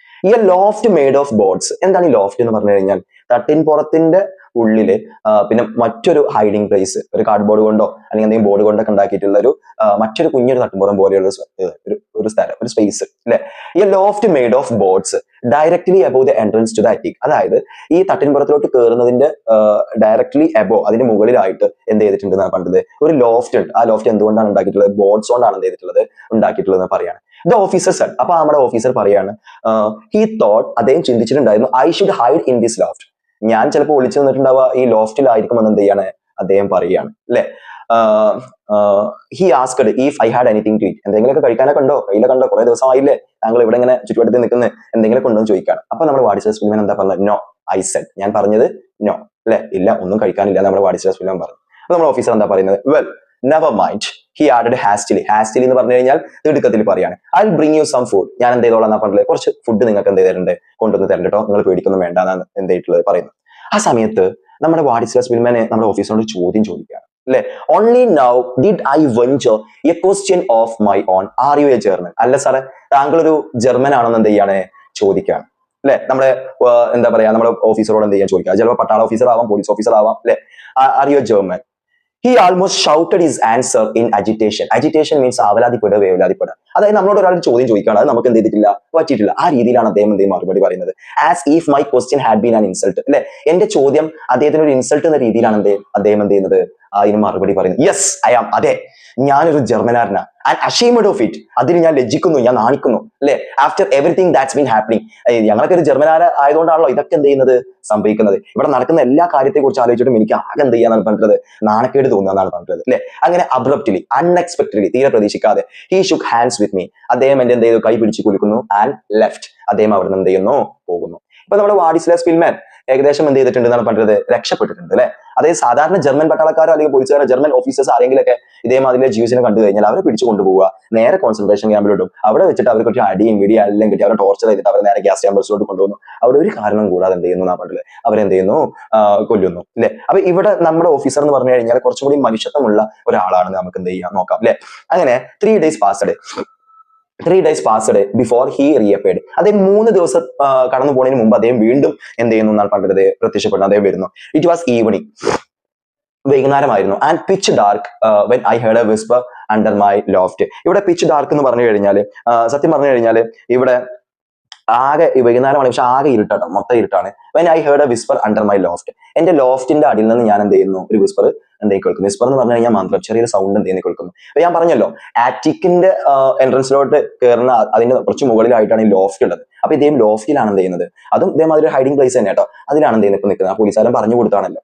ഈ ലോഫ്റ്റ് മെയ്ഡ് ഓഫ് ബോർഡ്സ്. എന്താണ് ഈ ലോഫ്റ്റ് എന്ന് പറഞ്ഞു കഴിഞ്ഞാൽ, തട്ടിൻപുറത്തിന്റെ ഉള്ളില് പിന്നെ മറ്റൊരു ഹൈഡിങ് പ്ലേസ്, ഒരു കാർഡ്ബോർഡ് കൊണ്ടോ അല്ലെങ്കിൽ എന്തെങ്കിലും ബോർഡ് കൊണ്ടൊക്കെ ഉണ്ടാക്കിയിട്ടുള്ള ഒരു മറ്റൊരു കുഞ്ഞൊരു തട്ടിൻപുറം പോലെയുള്ള ഒരു സ്ഥലം, ഒരു സ്പേസ്. അല്ലെ, ഈ loft made of boards directly above the entrance to the attic. അതായത് ഈ തട്ടിൻപുറത്തിലോട്ട് കയറുന്നതിന്റെ ഡയറക്ട്ലി അബോവ്, അതിന്റെ മുകളിലായിട്ട് എന്ത് ചെയ്തിട്ടുണ്ടെന്നാണ് പറഞ്ഞത്, ഒരു ലോഫ്റ്റ് ഉണ്ട്. ആ ലോഫ്റ്റ് എന്തുകൊണ്ടാണ് ഉണ്ടാക്കിയിട്ടുള്ളത്, ബോർഡ്സ് കൊണ്ടാണ് എന്ത് ചെയ്തിട്ടുള്ളത്, ഉണ്ടാക്കിയിട്ടുള്ളത് എന്ന് പറയാണ്. The officer said. അപ്പൊ നമ്മുടെ ഓഫീസർ പറയാണ്, ഹി തോട്ട്, അദ്ദേഹം ചിന്തിച്ചിട്ടുണ്ടായിരുന്നു, I should hide in this loft. ഞാൻ ചിലപ്പോൾ ഒളിച്ചു നിന്നിട്ടുണ്ടാവുക ഈ ലോഫ്റ്റിലായിരിക്കും എന്ന് എന്ത് ചെയ്യാണ് അദ്ദേഹം പറയുകയാണ്. അല്ലെ, he asked if I had anything to eat. എന്തെങ്കിലുമൊക്കെ കഴിക്കാനൊക്കെ ഉണ്ടോ, കയ്യിലെ കണ്ടോ, കുറെ ദിവസമായില്ലേ താങ്കൾ ഇവിടെ ഇങ്ങനെ ചുറ്റുവട്ടത്ത് നിൽക്കുന്നത്, എന്തെങ്കിലും ഉണ്ടോ എന്ന് ചോദിക്കുകയാണ്. അപ്പൊ നമ്മുടെ വാർഡിസ് സ്പീൽമാൻ എന്താ പറഞ്ഞത്, നോ ഐ സെഡ്. ഞാൻ പറഞ്ഞത് നോ. അല്ലെ, ഇല്ല, ഒന്നും കഴിക്കാനില്ല നമ്മുടെ വാർഡിസ് സ്പീൽമാൻ പറഞ്ഞു. അപ്പൊ നമ്മുടെ ഓഫീസർ എന്താ പറയുന്നത്, well never mind. He added hastily. Hastily എന്ന് പറഞ്ഞു കഴിഞ്ഞാൽ തിടുക്കത്തിൽ പറയാണ്. I will bring you some food. ഞാൻ എന്ത് ചെയ്തോളാം എന്നാ പറഞ്ഞില്ലേ, കുറച്ച് ഫുഡ് നിങ്ങൾക്ക് എന്ത് ചെയ്തിട്ടുണ്ട്, കൊണ്ടുവന്ന് തരണ്ട കേട്ടോ, നിങ്ങൾ പേടിക്കൊന്നും വേണ്ട എന്നാണ് എന്ത് ചെയ്തിട്ടുള്ളത് പറയുന്നത്. ആ സമയത്ത് നമ്മുടെ വാർഡിസ് സ്പീൽമാൻ നമ്മുടെ ഓഫീസറോട് ചോദ്യം ചോദിക്കുകയാണ്. അല്ലെ, only now did I venture A question of my own, are you A German. അല്ല സാറേ, താങ്കൾ ഒരു ജർമ്മൻ ആണെന്ന് എന്ത് ചെയ്യാണ് ചോദിക്കുകയാണ്. അല്ലെ, നമ്മുടെ എന്താ പറയാ, നമ്മുടെ ഓഫീസറോട് എന്ത് ചെയ്യാൻ ചോദിക്കുക, ചിലപ്പോൾ പട്ടാള ഓഫീസർ ആവാം, പോലീസ് ഓഫീസർ ആവാം. അല്ലെ, are you A German. He almost shouted his answer in agitation. Agitation means ആവലാതിപ്പെടുക, വേവലാതിപ്പെടുക. അതായത് നമ്മളോട് ഒരാൾ ചോദ്യം ചോദിക്കുകയാണ്, അത് നമുക്ക് എന്ത് ചെയ്തിട്ടില്ല, പറ്റിയിട്ടില്ല. ആ രീതിയിലാണ് അദ്ദേഹം എന്തെങ്കിലും മറുപടി പറയുന്നത്. As if my question had been an insult. അല്ലെ, എന്റെ ചോദ്യം അദ്ദേഹത്തിന് ഒരു ഇൻസൾട്ട് എന്ന രീതിയിലാണ് അദ്ദേഹം എന്ത് ചെയ്യുന്നത്, അതിന് മറുപടി പറയുന്നത്. യെസ് ഐ ആം, അതെ ഞാനൊരു ജർമ്മനാരനാ. And ashamed of it. അതിന് ഞാൻ ലജ്ജിക്കുന്നു, ഞാൻ നാണിക്കുന്നു. അല്ലെ, after everything that's been happening. ഞങ്ങളൊക്കെ ഒരു ജർമ്മനാര ആയതുകൊണ്ടാണല്ലോ ഇതൊക്കെ എന്ത് ചെയ്യുന്നത്, സംഭവിക്കുന്നത്. ഇവിടെ നടക്കുന്ന എല്ലാ കാര്യത്തെ കുറിച്ച് ആലോചിച്ചിട്ടും എനിക്ക് ആകെ എന്ത് ചെയ്യാന്നാണ് പറഞ്ഞത്, നാണക്കേട് തോന്നുന്നതാണ് പറഞ്ഞത്. അല്ലെ, അങ്ങനെ അബ്രപ്റ്റ്ലി, അൺഎക്സ്പെക്ടഡ്ലി, തീരെ പ്രതീക്ഷിക്കാതെ he shook hands with me. അദ്ദേഹം എന്റെ എന്ത് ചെയ്തു, കൈ പിടിച്ച് കുലുക്കുന്നു. And left. അദ്ദേഹം അവിടെ നിന്ന് എന്ത് ചെയ്യുന്നു, പോകുന്നു. ഇപ്പൊ നമ്മുടെ വാർഡിസ് സ്പീൽമാൻ ഏകദേശം എന്ത് ചെയ്തിട്ടുണ്ട് എന്നാണ് പറഞ്ഞത്, രക്ഷപ്പെട്ടിട്ടുണ്ട്. അല്ലെ, അതായത് സാധാരണ ജർമ്മൻ പട്ടാളക്കാരോ അല്ലെങ്കിൽ പോലീസുകാരോ ജർമ്മൻ ഓഫീസേഴ്സ് ആരെങ്കിലൊക്കെ ഇതേമാതിരി ജീവസിനെ കണ്ടു കഴിഞ്ഞാൽ അവരെ പിടിച്ചു കൊണ്ടുപോവുക, നേരെ കോൺസെൻട്രേഷൻ ക്യാമ്പിലോട്ടും. അവിടെ വെച്ചിട്ട് അവർക്ക് കുറച്ച് അടിയും പിടിയും എല്ലാം കിട്ടി അവരെ ടോർച്ചർ ചെയ്തിട്ട് അവരെ നേരെ ഗ്യാസ് ചാമ്പേഴ്സിലോട്ട് കൊണ്ടുപോകുന്നു. അവിടെ ഒരു കാരണം കൂടാതെ എന്ത് ചെയ്യുന്നു എന്നാ പറഞ്ഞത്, അവരെന്ത് ചെയ്യുന്നു, കൊല്ലുന്നു. അല്ലെ, അപ്പൊ ഇവിടെ നമ്മുടെ ഓഫീസർ എന്ന് പറഞ്ഞു കഴിഞ്ഞാൽ കുറച്ചും കൂടി മനുഷ്യത്വമുള്ള ഒരാളാണെന്ന് നമുക്ക് എന്ത് ചെയ്യാം, നോക്കാം. അല്ലെ, അങ്ങനെ 3 days passed before he reappeared. അദ്ദേഹം 3 ദിവസം കടന്നു പോകുന്നതിന് മുമ്പ് അദ്ദേഹം വീണ്ടും എന്ത് ചെയ്യുന്നു എന്നാണ് പറഞ്ഞത്, പ്രത്യക്ഷപ്പെടുന്നു. അദ്ദേഹം വരുന്നു. It was evening. വൈകുന്നേരമായിരുന്നു. And pitch dark when I heard a whisper under my loft. ഇവിടെ പിച്ച് ഡാർക്ക് എന്ന് പറഞ്ഞു കഴിഞ്ഞാൽ, സത്യം പറഞ്ഞു കഴിഞ്ഞാൽ ഇവിടെ ആകെ വൈകുന്നേരമാണ്, പക്ഷെ ആകെ ഇരുട്ടാട്ടോ, മൊത്തം ഇരുട്ടാണ്. When I heard a whisper under my loft. എന്റെ ലോഫ്റ്റിന്റെ അടിയിൽ നിന്ന് ഞാൻ എന്ത് ചെയ്യുന്നു, ഒരു വിസ്പർ എന്തെങ്കിലും കേൾക്കുന്നു. വിസ്പർ എന്ന് പറഞ്ഞു കഴിഞ്ഞാൽ മന്ത്രം, ചെറിയൊരു സൗണ്ട് എന്തെങ്കിലും കേൾക്കുന്നു. അപ്പൊ ഞാൻ പറഞ്ഞല്ലോ, ആറ്റിക്കിന്റെ എൻട്രൻസിലോട്ട് കയറുന്ന അതിന്റെ കുറച്ച് മുകളിലായിട്ടാണ് ഈ ലോഫ്റ്റ് ഉള്ളത്. അപ്പൊ ഇദ്ദേഹം ലോഫ്റ്റിലാണ് എന്ത് ചെയ്യുന്നത്, അതും ഇതേമാതിരി ഒരു ഹൈഡിംഗ് പ്ലേസ് തന്നെ കേട്ടോ. അതിലാണ് എന്ത് ചെയ്യുന്നത്, ഇപ്പൊ നിൽക്കുന്നത്. ആ പോലീസുകാരൻ പറഞ്ഞു കൊടുത്താണല്ലോ.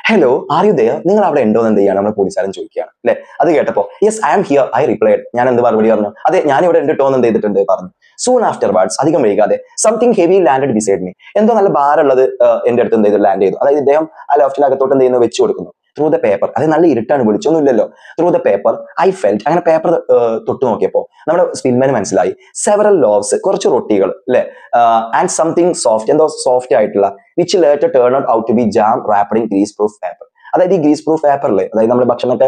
Hello, are you there? നിങ്ങൾ അവിടെ ഉണ്ടോ എന്ന് എന്ത് ചെയ്യാണ് നമ്മൾ പോലീസുകാരൻ ചോദിക്കുകയാണ് അല്ലെ. അത് കേട്ടപ്പോ yes I am here I replied. ഞാൻ എന്ത് മറുപടി പറഞ്ഞു, അതെ ഞാൻ ഇവിടെ ഉണ്ട് ട്ടോ എന്ന് എന്ത് ചെയ്തിട്ടുണ്ട് പറഞ്ഞു. സൂൺ ആഫ്റ്റർ വാർഡ്സ്, അധികം വൈകാതെ, something heavy landed beside me. എന്തോ നല്ല ഭാരമുള്ളത് എന്റെ അടുത്ത് എന്ത് ചെയ്തു, ലാൻഡ് ചെയ്തു. അതായത് ഇദ്ദേഹം ആ ലോഫ്റ്റിനകത്തോട്ട് എന്ത് ചെയ്യുന്നു, വെച്ച് കൊടുക്കുന്നു. ത്രൂ ദ പേപ്പർ, അത് നല്ല ഇരുട്ടാണ്, വിളിച്ചൊന്നും ഇല്ലല്ലോ. Through the paper I felt, അങ്ങനെ പേപ്പർ തൊട്ട് നോക്കിയപ്പോ നമ്മുടെ സ്പിൽമാന് മനസ്സിലായി. സെവറൽ ലോവ്സ്, കുറച്ച് റൊട്ടികൾ അല്ലെ, ആൻഡ് സംതിങ് സോഫ്റ്റ്, എന്തോ സോഫ്റ്റ് ആയിട്ടുള്ള, which later turn out to be jam wrapped in grease proof paper. അതായത് ഈ ഗ്രീസ് പ്രൂഫ് പേപ്പറിലെ, അതായത് നമ്മൾ ഭക്ഷണമൊക്കെ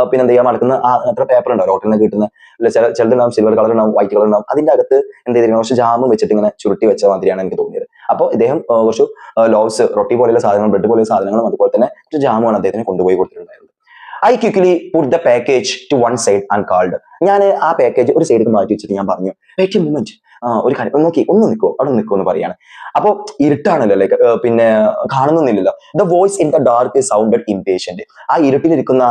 പിന്നെ എന്ത് ചെയ്യാൻ നടക്കുന്ന അത്ര പേപ്പർ ഉണ്ടാവും ഹോട്ടലിൽ നിന്ന് കിട്ടുന്ന, ചിലതുണ്ടാവും സിൽവർ കളർ ഉണ്ടാവും, വൈറ്റ് കളർ ഉണ്ടാവും. അതിന്റെ അകത്ത് എന്ത് ചെയ്തിരിക്കണം, കുറച്ച് ജാമും വെച്ചിട്ട് ഇങ്ങനെ ചുരുട്ടി വെച്ച മാതിരിയാണ് എനിക്ക് തോന്നിയത്. അപ്പോൾ ഇദ്ദേഹം കുറച്ച് ലോവ്സ്, റൊട്ടി പോലെയുള്ള സാധനങ്ങളും ബ്രെഡ് പോലെയുള്ള സാധനങ്ങളും അതുപോലെ തന്നെ കുറച്ച് ജാമുമാണ് അദ്ദേഹത്തിന് കൊണ്ടുപോയി കൊടുത്തിട്ടുണ്ടായിരുന്നത്. I quickly put the package to one side and called. ഞാൻ ആ പാക്കേജ് ഒരു സൈഡിൽ മാറ്റി വെച്ചിട്ട് ഞാൻ പറഞ്ഞു, വെയിറ്റ് എ മൊമെന്റ്, ഒരു കാര്യം നോക്കി, ഒന്ന് നിൽക്കോ, അവിടെ നിൽക്കോ എന്ന് പറയാണ്. അപ്പൊ ഇരുട്ടാണല്ലോ, ലൈക്ക് പിന്നെ കാണുന്നില്ലല്ലോ. The voice in the dark sounded impatient. ആ ഇരുട്ടിലിരിക്കുന്ന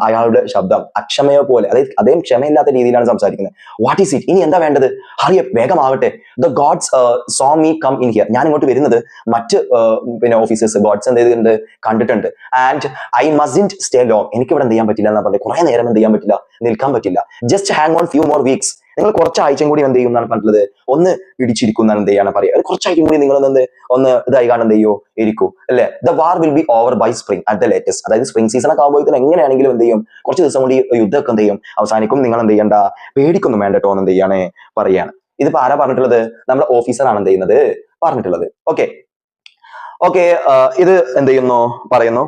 അയാളുടെ ശബ്ദം അക്ഷമയോ പോലെ, അതായത് അദ്ദേഹം ക്ഷമയില്ലാത്ത രീതിയിലാണ് സംസാരിക്കുന്നത്. വാട്ട് ഈസ് ഇറ്റ്, ഇനി എന്താ വേണ്ടത്, ഹറിയ വേഗമാവട്ടെ. The guards saw me come in here. ഞാൻ ഇങ്ങോട്ട് വരുന്നത് മറ്റ് പിന്നെ ഓഫീസേഴ്സ് ഗോഡ്സ് എന്ത് ചെയ്തിട്ടുണ്ട്, കണ്ടിട്ടുണ്ട്. And I mustn't stay long. എനിക്ക് ഇവിടെ എന്ത് ചെയ്യാൻ പറ്റില്ല എന്നാ പറഞ്ഞത്, കുറെ നേരം എന്ത് ചെയ്യാൻ പറ്റില്ല, നിൽക്കാൻ പറ്റില്ല. Just hang on few more weeks. നിങ്ങൾ കുറച്ചാഴ്ചയും കൂടി എന്ത് ചെയ്യും എന്നാണ് പറഞ്ഞത്, ഒന്ന് പിടിച്ചിരിക്കും എന്നാണ് എന്ത് ചെയ്യാണ് പറയുക. കുറച്ചാഴ്ചയും കൂടി നിങ്ങൾ ഒന്ന് ഇതായി കാണാൻ എന്ത് ചെയ്യോ, ഇരിക്കൂ അല്ലെ. The war will be over by spring at the latest. അതായത് സ്പ്രിംഗ് സീസൺ ഒക്കെ ആകുമ്പോഴത്തേക്കും എങ്ങനെയാണെങ്കിലും എന്ത് ചെയ്യും, കുറച്ച് ദിവസം കൂടി യുദ്ധമൊക്കെ എന്ത് ചെയ്യും, അവസാനിക്കും. നിങ്ങൾ എന്ത് ചെയ്യണ്ട, പേടിക്കൊന്നും വേണ്ടട്ടോ എന്ന് എന്ത് ചെയ്യാണ് പറയാണ്. ഇതിപ്പോ ആരാ പറഞ്ഞിട്ടുള്ളത്, നമ്മുടെ ഓഫീസറാണ് എന്ത് ചെയ്യുന്നത് പറഞ്ഞിട്ടുള്ളത്. ഓക്കെ, ഇത് എന്ത് ചെയ്യുന്നു പറയുന്നു.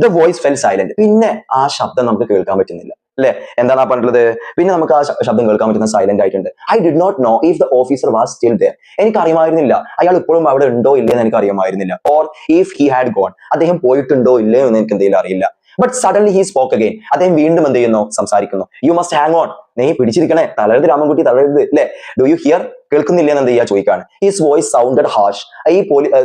The voice fell silent. പിന്നെ ആ ശബ്ദം നമുക്ക് കേൾക്കാൻ പറ്റുന്നില്ല അല്ലെ. എന്താണ് പറഞ്ഞിട്ടുള്ളത്, പിന്നെ നമുക്ക് ആ ശബ്ദം കേൾക്കാൻ പറ്റുന്ന സൈലന്റ് ആയിട്ടുണ്ട്. I did not know if the officer was still there. എനിക്ക് അറിയുമായിരുന്നില്ല അയാൾ ഇപ്പോഴും അവിടെ ഉണ്ടോ ഇല്ലയെന്ന് എനിക്ക് അറിയുമായിരുന്നില്ല. Or if he had gone, അദ്ദേഹം പോയിട്ടുണ്ടോ ഇല്ലയോ എന്ന് എനിക്ക് എന്തെങ്കിലും അറിയില്ല. But suddenly he spoke again. അദ്ദേഹം വീണ്ടും എന്ത് ചെയ്യുന്നു, സംസാരിക്കുന്നു. യു മസ്റ്റ് ഹാങ് ഓൺ, നീ പിടിച്ചിരിക്കണേ, തളരുത് രാമൻകുട്ടി, തളരുത് അല്ലെ. ഡു യു ഹിയർ, കേൾക്കുന്നില്ല എന്ന് എന്ത് ചെയ്യാ ചോദിക്കാണ്. His voice sounded hash. ഈ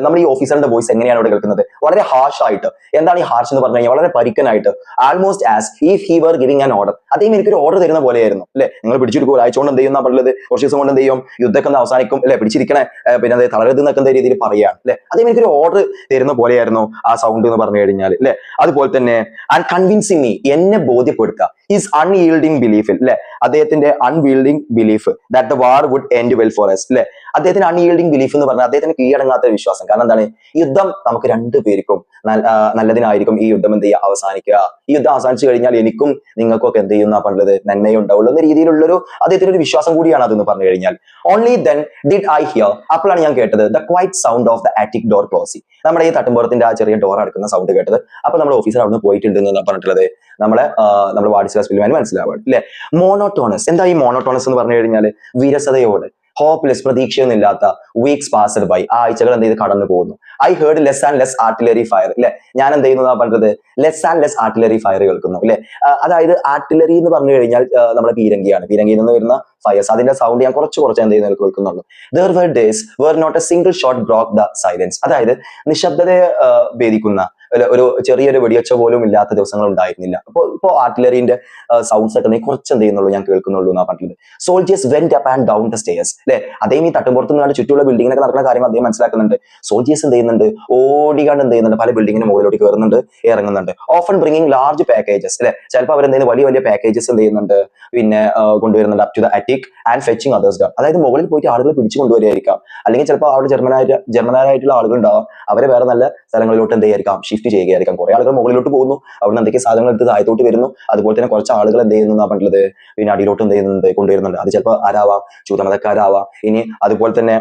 നമ്മൾ ഈ ഓഫീസറിന്റെ വോയിസ് എങ്ങനെയാണ് ഇവിടെ കേൾക്കുന്നത്, വളരെ ഹാഷ് ആയിട്ട്. എന്താണ് ഈ ഹാഷ് എന്ന് പറഞ്ഞു കഴിഞ്ഞാൽ, വളരെ പരിക്കനായിട്ട്. Almost as if he were giving an order. അദ്ദേഹം എനിക്കൊരു ഓർഡർ തരുന്ന പോലെയായിരുന്നു അല്ലെ. നിങ്ങൾ പിടിച്ചിരിക്കും, ഒരാഴ്ച എന്ത് ചെയ്യുന്ന പറഞ്ഞത്, കുറച്ച് ദിവസം കൊണ്ട് എന്ത് ചെയ്യും, യുദ്ധമൊക്കെ ഒന്ന് അവസാനിക്കും അല്ലെ, പിടിച്ചിരിക്കണേ, പിന്നെ അത് തളരുത് എന്നൊക്കെ എന്ന രീതിയിൽ പറയുകയാണ് അല്ലെ. അദ്ദേഹം എനിക്കൊരു ഓർഡർ തരുന്ന പോലെയായിരുന്നു ആ സൗണ്ട് എന്ന് പറഞ്ഞു കഴിഞ്ഞാൽ അല്ലെ. അതുപോലെ തന്നെ ആൻഡ് കൺവിൻസിങ് മീ, എന്നെ ബോധ്യപ്പെടുത്തുക. ഹിസ് അൺയീൽഡിംഗ് ബിലീഫ് അല്ലെ, അദ്ദേഹത്തിന്റെ unyielding belief that the war would end well for us അല്ലെ. അദ്ദേഹത്തിന് അൺയീൽഡിംഗ് ബിലീഫ് എന്ന് പറഞ്ഞാൽ അദ്ദേഹത്തിന് കീഴടങ്ങാത്ത വിശ്വാസം. കാരണം എന്താണ്, യുദ്ധം നമുക്ക് രണ്ടുപേർക്കും നല്ലതിനായിരിക്കും ഈ യുദ്ധം എന്ത് ചെയ്യുക, അവസാനിക്കുക. ഈ യുദ്ധം അവസാനിച്ചു കഴിഞ്ഞാൽ എനിക്കും നിങ്ങൾക്കും ഒക്കെ എന്ത് ചെയ്യുന്ന പറഞ്ഞത്, നന്മയെ ഉണ്ടാവുള്ളൂ എന്ന രീതിയിലുള്ളൊരു അദ്ദേഹത്തിന്റെ ഒരു വിശ്വാസം കൂടിയാണ് അതെന്ന് പറഞ്ഞു കഴിഞ്ഞാൽ. Only then did I here, അപ്പോഴാണ് ഞാൻ കേട്ടത് the quite sound of the attic door closing. നമ്മുടെ ഈ തട്ടുംപുറത്തിന്റെ ആ ചെറിയ ഡോർ അടക്കുന്ന സൗണ്ട് കേട്ടത്. അപ്പൊ നമ്മുടെ ഓഫീസർ അവിടെ നിന്ന് പോയിട്ടുണ്ട് എന്ന് പറഞ്ഞിട്ടുള്ളത് നമ്മുടെ വാർഡിസ്ല സ്പിൽമാന് മനസ്സിലാവാണ് അല്ലെ. മോണോട്ടോണസ്, എന്താ ഈ മോണോട്ടോണസ് എന്ന് പറഞ്ഞു കഴിഞ്ഞാൽ, വിരസതയോട്, ഹോപ്പ്ലെസ്, പ്രതീക്ഷയൊന്നും ഇല്ലാത്ത, വീക്സ് പാസ്ഡ് ബൈ, ആ ആഴ്ചകൾ എന്ത് ചെയ്ത് കടന്നു പോകുന്നു. I heard less and less artillery fire അല്ലെ. ഞാൻ എന്ത് ചെയ്യുന്നതാ പറഞ്ഞത്, less and less artillery fire കേൾക്കുന്നു അല്ലെ. അതായത് ആർട്ടിലറി എന്ന് പറഞ്ഞു കഴിഞ്ഞാൽ നമ്മുടെ പീരങ്കിയാണ്, പീരങ്കിയിൽ നിന്ന് വരുന്ന ഫയർസ്, അതിന്റെ സൗണ്ട് ഞാൻ കുറച്ച് എന്ത് ചെയ്യുന്നത് കേൾക്കുന്നുള്ളൂ. There were days were not a single shot broke the silence. അതായത് നിശബ്ദതയെ ഭേദിക്കുന്ന ഒരു ചെറിയൊരു വെടിയൊച്ച പോലും ഇല്ലാത്ത ദിവസങ്ങൾ ഉണ്ടായിരുന്നില്ല. ഇപ്പോ ആർട്ടിലറിന്റെ സൗണ്ട്സ് ഒക്കെ കുറച്ച് എന്ത് ചെയ്യുന്നുള്ളൂ, ഞാൻ കേൾക്കുന്നുള്ളൂ എന്നാ പറഞ്ഞത്. Soldiers went up and down the stairs അല്ലെ. അദ്ദേഹം ഈ തട്ടുംപുറത്ത് നിന്നാണ് ചുറ്റുള്ള ബിൽഡിങ്ങിനൊക്കെ നടക്കുന്ന കാര്യം അദ്ദേഹം മനസ്സിലാക്കുന്നുണ്ട്. സോൾജിയേഴ്സ് എന്ത് ചെയ്യുന്നുണ്ട്, ഓടികാണ്ട് എന്ത് ചെയ്യുന്നുണ്ട്, പല ബിൽഡിങ്ങിന് മുകളിലോട്ട് കയറുന്നുണ്ട്, ഇറങ്ങുന്നുണ്ട്. ഓഫൺ ബ്രിങ്ങിങ് ലാർജ് പാക്കേജസ് അല്ലെ. ചിലപ്പോൾ അവരെന്തെങ്കിലും വലിയ പാക്കേജസ് എന്ത് ചെയ്യുന്നുണ്ട്, പിന്നെ കൊണ്ടുവരുന്നുണ്ട് up to the attic and fetching others down. അതായത് മുകളിൽ പോയിട്ട് ആളുകൾ പിടിച്ചു കൊണ്ടുവരികയായിരിക്കാം. അല്ലെങ്കിൽ ചിലപ്പോൾ അവിടെ ജർമ്മനായിട്ടുള്ള ആളുകൾ ഉണ്ടാവാം, അവരെ വേറെ നല്ല സ്ഥലങ്ങളിലോട്ട് എന്ത് ചെയ്യായിരിക്കാം, ഷിഫ്റ്റ് ചെയ്യുകയായിരിക്കാം. കുറെ ആളുകൾ മുകളിലോട്ട് പോകുന്നു, അവിടെ എന്തൊക്കെ സാധനങ്ങൾ എടുത്ത് താഴത്തോട്ട് വരുന്നു. അതുപോലെ തന്നെ കുറച്ച് ആളുകൾ എന്ത് ചെയ്യുന്നു പറഞ്ഞത്, പിന്നെ അടിയിലോട്ട് എന്ത് ചെയ്യുന്നുണ്ട്, കൊണ്ടുവരുന്നുണ്ട്. അത് ചിലപ്പോൾ ആരാവാം, ചൂതമതക്കാരാവാം. ഇനി അതുപോലെ തന്നെ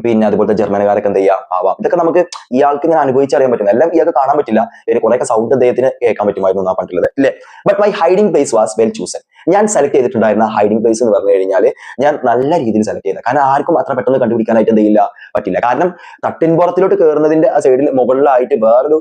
പിന്നെ അതുപോലത്തെ ജർമ്മനുകാരൊക്കെ എന്ത് ചെയ്യാം ആവാം. ഇതൊക്കെ നമുക്ക് ഇയാൾക്ക് ഇങ്ങനെ അനുഭവിച്ചറിയാൻ പറ്റും. എല്ലാം ഇയാൾക്ക് കാണാൻ പറ്റില്ല, കുറെയൊക്കെ സൗണ്ട് അദ്ദേഹത്തിന് കേൾക്കാൻ പറ്റുമായിരുന്നു എന്നാ പറഞ്ഞിട്ടുള്ളത് അല്ലേ. But my hiding place was well chosen. ഞാൻ സെലക്ട് ചെയ്തിട്ടുണ്ടായിരുന്ന ഹൈഡിംഗ് പ്ലേസ് എന്ന് പറഞ്ഞു കഴിഞ്ഞാൽ ഞാൻ നല്ല രീതിയിൽ സെലക്ട് ചെയ്തത്. കാരണം ആർക്കും അത്ര പെട്ടെന്ന് കണ്ടുപിടിക്കാനായിട്ട് എന്ത് ചെയ്യില്ല, പറ്റില്ല. കാരണം തട്ടിൻപുറത്തിലോട്ട് കയറുന്നതിന്റെ ആ സൈഡിൽ മുകളിലായിട്ട് വേറൊരു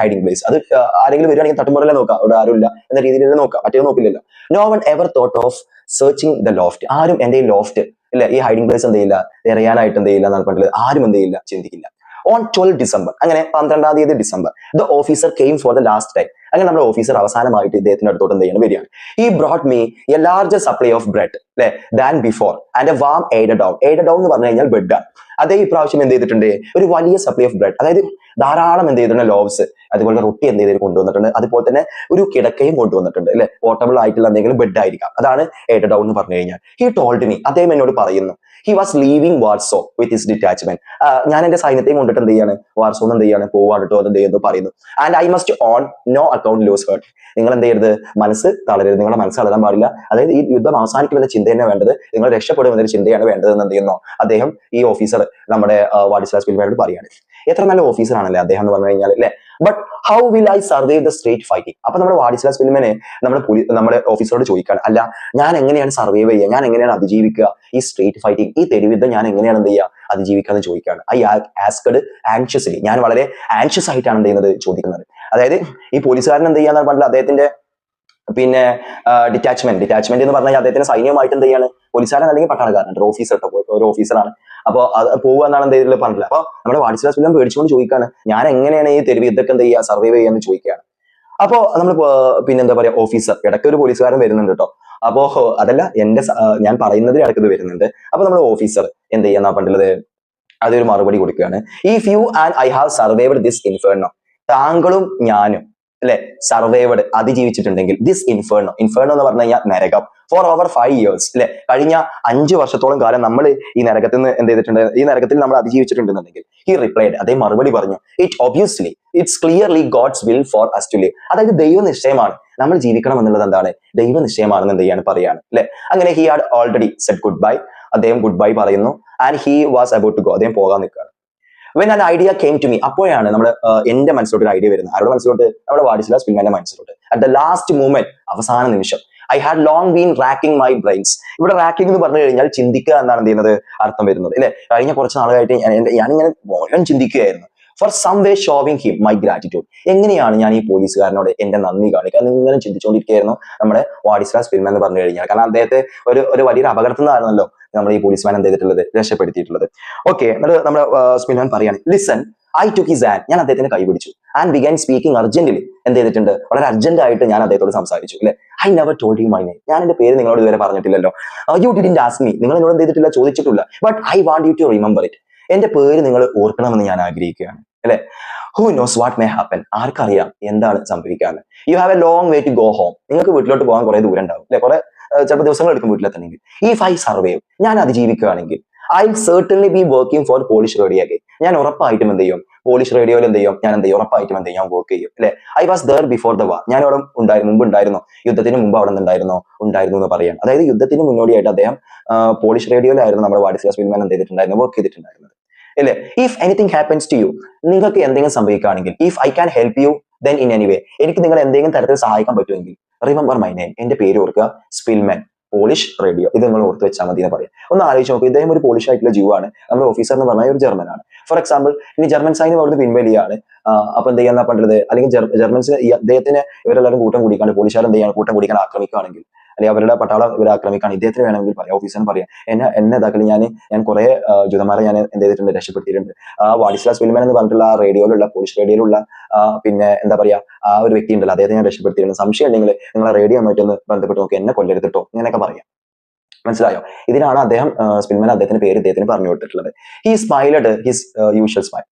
ഹൈഡിംഗ് പ്ലേസ്, അത് ആരെങ്കിലും വരികയാണെങ്കിൽ തട്ടുംപുറല്ലേ നോക്കാം, അവിടെ ആരുമില്ല എന്ന രീതിയിലല്ലേ നോക്കാം, മറ്റേ നോക്കില്ലല്ലോ. No one ever thought of searching the loft. ആരും എന്റെ ഈ ലോഫ്റ്റ് ഇല്ല ഈ ഹൈഡിംഗ് പ്ലേസ് എന്ത് ചെയ്യില്ല, എറിയാനായിട്ട് എന്ത് ചെയ്യില്ല എന്നാണ് പറഞ്ഞത്, ആരും എന്ത് ചെയ്യില്ല, ചിന്തിക്കില്ല. ഓൺ 12 ഡിസംബർ, അങ്ങനെ 12 December, the officer came for the last time. അങ്ങനെ നമ്മുടെ ഓഫീസർ അവസാനമായിട്ട് ഇദ്ദേഹത്തിന്റെ അടുത്തോട്ട് എന്ത് ചെയ്യണം, വരികയാണ്. ഈ brought me a larger supply of bread അല്ലെ than before and a warm eiderdown. Eiderdown എന്ന് പറഞ്ഞു കഴിഞ്ഞാൽ ബെഡ്. അതേ ഇപ്രാവശ്യം എന്ത് ചെയ്തിട്ടുണ്ട്, ഒരു വലിയ സപ്ലൈ ഓഫ് ബ്രെഡ്, അതായത് ധാരാളം എന്ത് ചെയ്തിട്ടുണ്ട്, ലോവ്സ്, അതുപോലെ റൊട്ടി എന്ത് ചെയ്ത് കൊണ്ടുവന്നിട്ടുണ്ട്, അതുപോലെ തന്നെ ഒരു കിടക്കയും കൊണ്ടുവന്നിട്ടുണ്ട് അല്ലെ, പോർട്ടബിൾ ആയിട്ടുള്ള എന്തെങ്കിലും ബെഡ് ആയിരിക്കാം. അതാണ് എയ്ഡഡ് ഡൗൺ എന്ന് പറഞ്ഞു കഴിഞ്ഞാൽ. ഹി ടോൾഡ് മീ, അദ്ദേഹം എന്നോട് പറയുന്നു, he was leaving Warsaw with his detachment. ഞാൻ എന്റെ സൈന്യത്തെയും കൊണ്ടിട്ട് എന്ത് ചെയ്യാണ്, വാർസോന്ന് എന്ത് ചെയ്യാണ്, പോവാട്ടോ അത് എന്ത് ചെയ്യുന്നു പറയുന്നു. And I must on no account lose heart. നിങ്ങൾ എന്ത് ചെയ്യരുത്, മനസ്സ് തളരരുത്, നിങ്ങളുടെ മനസ്സ് തളരാൻ പാടില്ല. അതായത് ഈ യുദ്ധം അവസാനിക്കുമെന്ന ചിന്ത തന്നെ വേണ്ടത്, നിങ്ങൾ രക്ഷപ്പെടും എന്നൊരു ചിന്തയാണ് വേണ്ടത് എന്ന് എന്ത് ചെയ്യുന്നു അദ്ദേഹം, ഈ ഓഫീസർ നമ്മുടെ വാഡിസ്ലാവ് സ്പിൽമാനോട് പറയാണ്. എത്ര നല്ല ഓഫീസർ ആണല്ലേ അദ്ദേഹം എന്ന് പറഞ്ഞു കഴിഞ്ഞാൽ അല്ലെ. But how will I survive the street fighting. അപ്പൊ നമ്മുടെ വാഡിസ്ലാവ് സ്പിൽമാനെ നമ്മുടെ ഓഫീസറോട് ചോദിക്കാണ്, അല്ല ഞാൻ എങ്ങനെയാണ് സർവൈവ് ചെയ്യുക, ഞാൻ എങ്ങനെയാണ് അതിജീവിക്കുക ഈ സ്ട്രീറ്റ് ഫൈറ്റിംഗ്, ഈ തെരുവിദ്ധം ഞാൻ എങ്ങനെയാണ് എന്ത് ചെയ്യുക, അതിജീവിക്കുക എന്ന് ചോദിക്കുകയാണ്. ഐ ആസ്ക്ഡ് ആൻഷ്യസ്ലി, ഞാൻ വളരെ ആൻഷ്യസ് ആയിട്ടാണ് എന്ത് ചെയ്യുന്നത്, ചോദിക്കുന്നത്. അതായത് ഈ പോലീസുകാരൻ എന്ത് ചെയ്യാന്ന് പറഞ്ഞാൽ അദ്ദേഹത്തിന്റെ പിന്നെ ഡിറ്റാച്ച്മെന്റ് എന്ന് പറഞ്ഞാൽ അദ്ദേഹത്തിന് സൈന്യമായിട്ട് എന്ത് ചെയ്യാണ്, പോലീസുകാരൻ അല്ലെങ്കിൽ പട്ടാളക്കാരൻ, ഒരു ഓഫീസറാണ്. അപ്പോൾ അത് പോവുക എന്നാണ് എന്ത് ചെയ്തിട്ടുള്ളത് പറഞ്ഞില്ല. അപ്പൊ നമ്മുടെ വാഡിസ്ലാവ് സ്പിൽമാൻ പേടിച്ചുകൊണ്ട് ചോദിക്കാണ്, ഞാൻ എങ്ങനെയാണ് ഈ തെരുവ് യുദ്ധമൊക്കെ എന്ത് ചെയ്യുക, സർവൈവ് ചെയ്യാന്ന് ചോദിക്കുകയാണ്. അപ്പോ നമ്മൾ പിന്നെ എന്താ പറയാ, ഓഫീസർ ഇടയ്ക്ക് ഒരു പോലീസുകാരൻ വരുന്നുണ്ട് കേട്ടോ. അപ്പോ അതല്ല ഞാൻ പറയുന്നതിൽ ഇടയ്ക്ക് ഇത് വരുന്നുണ്ട്. അപ്പൊ നമ്മൾ ഓഫീസർ എന്ത് ചെയ്യാന്നാ പറഞ്ഞിട്ടുള്ളത്, അതൊരു മറുപടി കൊടുക്കുകയാണ്. If you and I have survived this inferno, താങ്കളും ഞാനും അല്ലെ സർവൈവ്ഡ്, അതിജീവിച്ചിട്ടുണ്ടെങ്കിൽ, ദിസ് ഇൻഫേർണോ എന്ന് പറഞ്ഞു കഴിഞ്ഞാൽ നരകം, ഫോർ ഓവർ 5 years അല്ലെ, കഴിഞ്ഞ 5 വർഷത്തോളം കാലം നമ്മൾ ഈ നരകത്തിൽ നിന്ന് എന്ത് ചെയ്തിട്ടുണ്ട്, ഈ നരകത്തിൽ നമ്മൾ അതിജീവിച്ചിട്ടുണ്ടെന്നുണ്ടെങ്കിൽ. ഹി റിപ്ലൈഡ്, അദ്ദേഹം മറുപടി പറഞ്ഞു, it's clearly God's will for us to live. അതായത് ദൈവനിശ്ചയമാണ് നമ്മൾ ജീവിക്കണം എന്നുള്ളത്, എന്താണ്, ദൈവനിശ്ചയമാണെന്ന് എന്ത് ചെയ്യാണ്, പറയാണ് അല്ലെ. അങ്ങനെ he had already said goodbye, അദ്ദേഹം ഗുഡ് ബൈ പറയുന്നു. And he was about to go, അദ്ദേഹം പോകാൻ നിൽക്കുകയാണ്. When an idea came to me, അപ്പോഴാണ് നമ്മുടെ എന്റെ മനസ്സിലോട്ട് ഒരു ഐഡിയ വരുന്നത്. ആരുടെ മനസ്സിലോട്ട്, നമ്മുടെ വാഡിസ്ലാവ് സ്പിൽമാന്റെ മനസ്സിലോട്ട്. അറ്റ് ദ ലാസ്റ്റ് മൂമെന്റ്, അവസാന നിമിഷം. I had long been racking my brains. ഇവിടെ റാക്കിംഗ് എന്ന് പറഞ്ഞു കഴിഞ്ഞാൽ ചിന്തിക്കുക എന്നാണ് എന്ത് ചെയ്യുന്നത്, അർത്ഥം വരുന്നത് അല്ലെ. കഴിഞ്ഞ കുറച്ച് നാളുകളായിട്ട് ഞാനിങ്ങനെ മുഴുവൻ ചിന്തിക്കുകയായിരുന്നു. For some way showing him my gratitude. എങ്ങനെയാണ് ഞാൻ ഈ പോലീസുകാരനോട് എന്റെ നന്ദി കാണിക്കുക, ഇങ്ങനെ ചിന്തിച്ചുകൊണ്ടിരിക്കുകയായിരുന്നു നമ്മുടെ വാഡിസ്ലാവ് സ്പിൽമാൻ എന്ന് പറഞ്ഞു കഴിഞ്ഞാൽ. കാരണം അദ്ദേഹത്തെ ഒരു വലിയൊരു അപകടത്തിൽ നിന്നാണല്ലോ നമ്മൾ ഈ പോലീസ്മാൻ എന്ത് ചെയ്തിട്ടുള്ളത്, രക്ഷപ്പെടുത്തിയിട്ടുള്ളത്. ഓക്കെ, എന്നിട്ട് നമ്മുടെ സ്പിൽമാൻ പറയാണ്, listen, I took his hand, ഞാൻ അദ്ദേഹത്തിന്റെ കൈ പിടിച്ചു. ആൻഡ് ബിഗാൻ സ്പീക്കിംഗ് അർജന്റ്ലി, എന്ത് ചെയ്തിട്ടുണ്ട്, വളരെ അർജന്റ് ആയിട്ട് ഞാൻ അദ്ദേഹത്തോട് സംസാരിച്ചു അല്ലെ. I never told you my name, ഞാൻ എന്റെ പേര് നിങ്ങളോട് ഇതുവരെ പറഞ്ഞിട്ടില്ലല്ലോ. യു ഡിഡ്ന്റ് ആസ്ക് മീ, നിങ്ങൾ എന്നോട് എന്ത് ചെയ്തിട്ടില്ല, ചോദിച്ചിട്ടില്ല. But I want you to remember it, എന്റെ പേര് നിങ്ങൾ ഓർക്കണമെന്ന് ഞാൻ ആഗ്രഹിക്കുകയാണ് അല്ലെ. Who knows what may happen, ആർക്കറിയാം എന്താണ് സംഭവിക്കാന്ന്. You have a long way to go home, നിങ്ങൾക്ക് വീട്ടിലോട്ട് പോകാൻ കുറെ ദൂരം ഉണ്ടാവും അല്ലെ, കുറെ ചിലപ്പോൾ ദിവസങ്ങൾ എടുക്കും വീട്ടിലെത്തണമെങ്കിൽ. ഇഫ് ഐ സർവൈവ്, ഞാൻ അതിജീവിക്കുകയാണെങ്കിൽ, I certainly be working for Polish radio again, ഞാൻ ഉറപ്പായിട്ടും എന്ത് ചെയ്യും, പോളിഷ് റേഡിയോയിൽ എന്ത് ചെയ്യും, ഞാൻ എന്ത് ചെയ്യും, ഉറപ്പായിട്ടും എന്ത് ചെയ്യും, വർക്ക് ചെയ്യും അല്ലെ. I was there before the war, ഞാൻ അവിടെ മുമ്പ് ഉണ്ടായിരുന്നു, യുദ്ധത്തിന് മുമ്പ് അവിടെ ഉണ്ടായിരുന്നു എന്ന് പറയാം. അതായത് യുദ്ധത്തിന് മുന്നോടിയായിട്ട് അദ്ദേഹം പോളിഷ് റേഡിയോയിലായിരുന്നു നമ്മുടെ വാഡിസ്ലാവ് സ്പിൽമാൻ എന്ത് ചെയ്തിട്ടുണ്ടായിരുന്നു, വർക്ക് ചെയ്തിട്ടുണ്ടായിരുന്നത് അല്ലെ. If anything happens to you, നിങ്ങൾക്ക് എന്തെങ്കിലും സംഭവിക്കുകയാണെങ്കിൽ, if I can help you then in any way, എനിക്ക് നിങ്ങൾ എന്തെങ്കിലും തരത്തിൽ സഹായിക്കാൻ പറ്റുമെങ്കിൽ, റിമെമ്പർ മൈ നെയിം, എന്റെ പേര് ഓർക്കുക, സ്പിൽമാൻ, പോളിഷ് റേഡിയോ, ഇത് നിങ്ങൾ ഓർത്ത് വെച്ചാൽ മതി എന്ന് പറയാം. ഒന്ന് ആലോചിച്ച് നോക്കുക, ഇദ്ദേഹം ഒരു പോളിഷ് ആയിട്ടുള്ള ജീവ് ആണ്, നമ്മുടെ ഓഫീസർ എന്ന് പറഞ്ഞാൽ ഒരു ജർമ്മനാണ്. ഫോർ എക്സാമ്പിൾ, ഇനി ജർമ്മൻ സൈന്യം അവിടുന്ന് പിൻവലിയാണ്, അപ്പൊ എന്ത് ചെയ്യാൻ പണ്ടത്, അല്ലെങ്കിൽ ജർമ്മൻസിന് ഇദ്ദേഹത്തിന് ഇവരെല്ലാവരും കൂട്ടം കൂടിക്കാണ്, പോളിഷുകാർ എന്ത് ചെയ്യാൻ കൂട്ടം കൂടിക്കാൻ ആക്രമിക്കുകയാണെങ്കിൽ, അല്ലെങ്കിൽ അവരുടെ പട്ടാളം ഇവരെ ആക്രമിക്കുകയാണ്, ഇദ്ദേഹത്തിന് വേണമെങ്കിൽ പറയാം, ഓഫീസറിന് പറയാം, എന്നെ ഇതാക്കൽ ഞാൻ കുറെ ജൂതന്മാരെ ഞാൻ എന്ത് ചെയ്തിട്ടുണ്ട്, രക്ഷപ്പെടുത്തിയിട്ടുണ്ട്. വാഡിസ്ലാവ് സ്പിൽമാൻ എന്ന് പറഞ്ഞിട്ടുള്ള ആ റേഡിയോയിലുള്ള, പോളിഷ് റേഡിയോയിലുള്ള പിന്നെ എന്താ പറയാ, ആ ഒരു വ്യക്തി ഉണ്ടല്ലോ, അദ്ദേഹത്തെ ഞാൻ രക്ഷപ്പെടുത്തിയിട്ടുണ്ട്. സംശയം ഉണ്ടെങ്കിൽ നിങ്ങളെ റേഡിയോയുമായിട്ടൊന്ന് ബന്ധപ്പെട്ട് നോക്കി, എന്നെ കൊല്ലരുത്തിട്ടോ, ഇങ്ങനെയൊക്കെ പറയാം. മനസ്സിലായോ? ഇതിനാണ് അദ്ദേഹം സ്പിൽമാൻ അദ്ദേഹത്തിന്റെ പേര് ഇദ്ദേഹത്തിന് പറഞ്ഞു കൊടുത്തിട്ടുള്ളത്. ഹി സ്മൈലഡ് ഹിസ് യൂഷ്വൽ സ്മൈൽ,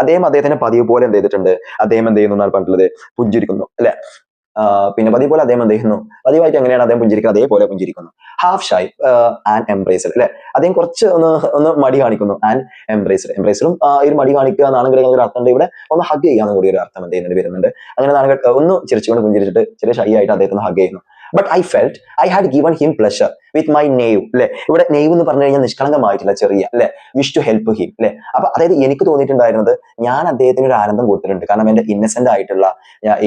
അദ്ദേഹത്തിന്റെ പതിവ് പോലെ എന്ത് ചെയ്തിട്ടുണ്ട്, അദ്ദേഹം എന്ത് ചെയ്യുന്നു എന്നാണ് പറഞ്ഞിട്ടുള്ളത്, പുഞ്ചിരിക്കുന്നു അല്ലെ. പിന്നെ പതിവ് പോലെ അദ്ദേഹം എന്ത് ചെയ്യുന്നു, പതിവായിട്ട് എങ്ങനെയാണ് അദ്ദേഹം പുഞ്ചിരിക്കുന്നത്, അതേപോലെ പുഞ്ചിരിക്കുന്നു. ഹാഫ് ഷൈ ആൻഡ് എംബ്രേസ്ഡ് അല്ലെ, അദ്ദേഹം കുറച്ച് ഒന്ന് മടി കാണിക്കുന്നു. ആൻഡ് എംബ്രേസ്ഡും ഈ ഒരു മടി കാണിക്കുക എന്നാണെങ്കിൽ ഒരു അർത്ഥം ഇവിടെ ഒന്ന് ഹഗ് ചെയ്യാന്ന് കൂടി ഒരു അർത്ഥം എന്ത് ചെയ്യുന്നത് വരുന്നുണ്ട്. അങ്ങനെ ഒന്ന് ചിരിച്ചുകൊണ്ട് പുഞ്ചിരിച്ചിട്ട് ചെറിയ ഷൈ ആയിട്ട് അദ്ദേഹത്തിന് ഹഗ് ചെയ്യുന്നു. But I felt I had given him pleasure with my knave അല്ലെ. ഇവിടെ നെയ്വ് എന്ന് പറഞ്ഞു കഴിഞ്ഞാൽ നിഷ്കളങ്കമായിട്ടില്ല, ചെറിയ അല്ലെ, വിഷ് ടു ഹെൽപ്പ് ഹിം അല്ലെ. അപ്പൊ അതായത് എനിക്ക് തോന്നിയിട്ടുണ്ടായിരുന്നത്, ഞാൻ അദ്ദേഹത്തിന് ഒരു ആനന്ദം കൊടുത്തിട്ടുണ്ട്, കാരണം എന്റെ ഇന്നസെന്റ് ആയിട്ടുള്ള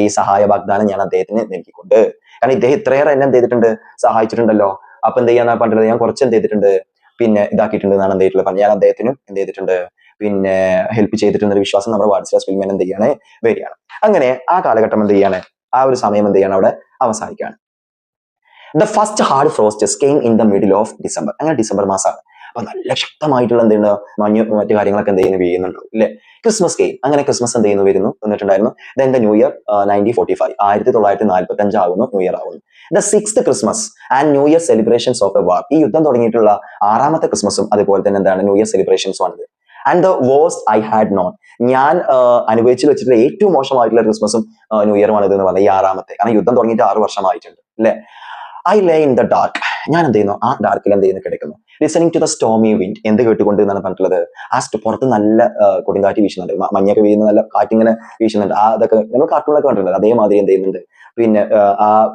ഈ സഹായ വാഗ്ദാനം ഞാൻ അദ്ദേഹത്തിന് നൽകിക്കൊണ്ട്, കാരണം ഇദ്ദേഹം ഇത്രയേറെ എന്നെ എന്ത് ചെയ്തിട്ടുണ്ട്, സഹായിച്ചിട്ടുണ്ടല്ലോ. അപ്പൊ എന്ത് ചെയ്യാന്നാ പറഞ്ഞത്, ഞാൻ കുറച്ച് എന്ത് ചെയ്തിട്ടുണ്ട്, പിന്നെ ഇതാക്കിയിട്ടുണ്ട് എന്നാണ് എന്ത് ചെയ്തിട്ടുള്ളത്, ഞാൻ അദ്ദേഹത്തിനും എന്ത് ചെയ്തിട്ടുണ്ട്, പിന്നെ ഹെൽപ്പ് ചെയ്തിട്ടുണ്ടെന്ന വിശ്വാസം നമ്മുടെ വാഡിസ്ലാവ് സ്പിൽമാൻ എന്ത് ചെയ്യാണ്, വരികയാണ്. അങ്ങനെ ആ കാലഘട്ടം എന്ത് ചെയ്യാണ്, ആ ഒരു സമയം എന്ത് ചെയ്യാണ്, അവിടെ അവസാനിക്കുകയാണ്. The first hard frosts came in the middle of December. അങ്ങനെ ഡിസംബർ മാസമാണ്. അപ്പൊ നല്ല ശക്തമായിട്ടുള്ള എന്തുണ്ട് മഞ്ഞ് മറ്റു കാര്യങ്ങളൊക്കെ എന്ത് ചെയ്യുന്നു വീഴുന്നുണ്ടാവും അല്ലെ. ക്രിസ്മസ് കെയിം, അങ്ങനെ ക്രിസ്മസ് എന്ത് ചെയ്യുന്നു വരുന്നു വന്നിട്ടുണ്ടായിരുന്നു. ദെൻ ദ ന്യൂ ഇയർ 1945 1945 ആകുന്നു, ന്യൂ ഇയർ ആകുന്നു. The 6th Christmas and new year celebrations of a war, ഈ യുദ്ധം തുടങ്ങിയിട്ടുള്ള 6ാമത്തെ ക്രിസ്മസും അതുപോലെ തന്നെ എന്താണ് ന്യൂ ഇയർ സെലിബ്രേഷൻസും ആണിത്. And the worst I had known, ഞാൻ അനുഭവിച്ചു വെച്ചിട്ടുള്ള ഏറ്റവും മോശമായിട്ടുള്ള ക്രിസ്മസും ന്യൂ ഇയറും ആണ് ഇതെന്ന് പറഞ്ഞാൽ ഈ 6ാമത്തെ. കാരണം യുദ്ധം തുടങ്ങിയിട്ട് 6 വർഷമായിട്ടുണ്ട് അല്ലെ. I lay in the dark, ഞാൻ എന്ത് ചെയ്യുന്നു ആ ഡാർക്കിൽ എന്ത് ചെയ്യുന്നു കിടക്കുന്നു. Listening to the stormy wind, എന്ത് കേട്ടുകൊണ്ട് എന്നാണ് പറഞ്ഞിട്ടുള്ളത്, ആ പുറത്ത് നല്ല കൊടുങ്കാറ്റ് വീശുന്നുണ്ട്, മഞ്ഞൊക്കെ വീഴുന്ന നല്ല കാറ്റിങ്ങനെ വീശുന്നുണ്ട്. അതൊക്കെ നമ്മൾ കാർട്ടൂണിലൊക്കെ കണ്ടിട്ടുണ്ട്, അതേമാതിരി എന്ത് ചെയ്യുന്നുണ്ട്.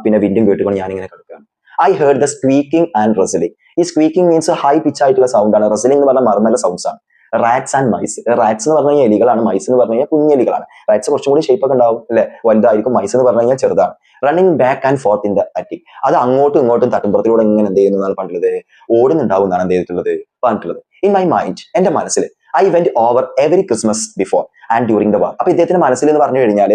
പിന്നെ വിൻഡും കേട്ടുകൊണ്ട് ഞാനിങ്ങനെ കിടക്കുകയാണ്. ഐ ഹേർഡ് ദ സ്ക്വീക്കിംഗ് ആൻഡ് റെസിലിംഗ്, ഈ സ്ക്വീക്കിംഗ് മീൻസ് ഹൈ പിച്ച് ആയിട്ടുള്ള സൗണ്ട് ആണ്. റെസിലിംഗ് എന്ന് പറഞ്ഞാൽ മർമ്മല സൗണ്ട്സ് ആണ്. റാറ്റ്സ് ആൻഡ് മൈസ്, റാറ്റ്സ് എന്ന് പറഞ്ഞു കഴിഞ്ഞാൽ എലികളാണ്, മൈസ് എന്ന് പറഞ്ഞു കഴിഞ്ഞാൽ കുഞ്ഞെലികളാണ്. റാറ്റ്സ് കുറച്ചും കൂടി ഷേപ്പ് ഒക്കെ ഉണ്ടാവും അല്ലെ, വലുതായിരിക്കും. മൈസ് എന്ന് പറഞ്ഞു കഴിഞ്ഞാൽ ചെറുതാണ്. Running back and fourth in the attic, അത് അങ്ങോട്ടും ഇങ്ങോട്ടും തട്ടുമ്പുറത്തിലൂടെ ഇങ്ങനെ എന്ത് ചെയ്യുന്നു എന്നാണ് പറഞ്ഞിട്ടുള്ളത്, ഓടുന്നുണ്ടാവും എന്നാണ് എന്ത് ചെയ്തിട്ടുള്ളത് പറഞ്ഞിട്ടുള്ളത്. ഇൻ മൈ മൈൻഡ്, എന്റെ മനസ്സിൽ, I went over every Christmas before and during the വാർ. അപ്പൊ ഇദ്ദേഹത്തിന്റെ മനസ്സിൽ എന്ന് പറഞ്ഞു കഴിഞ്ഞാൽ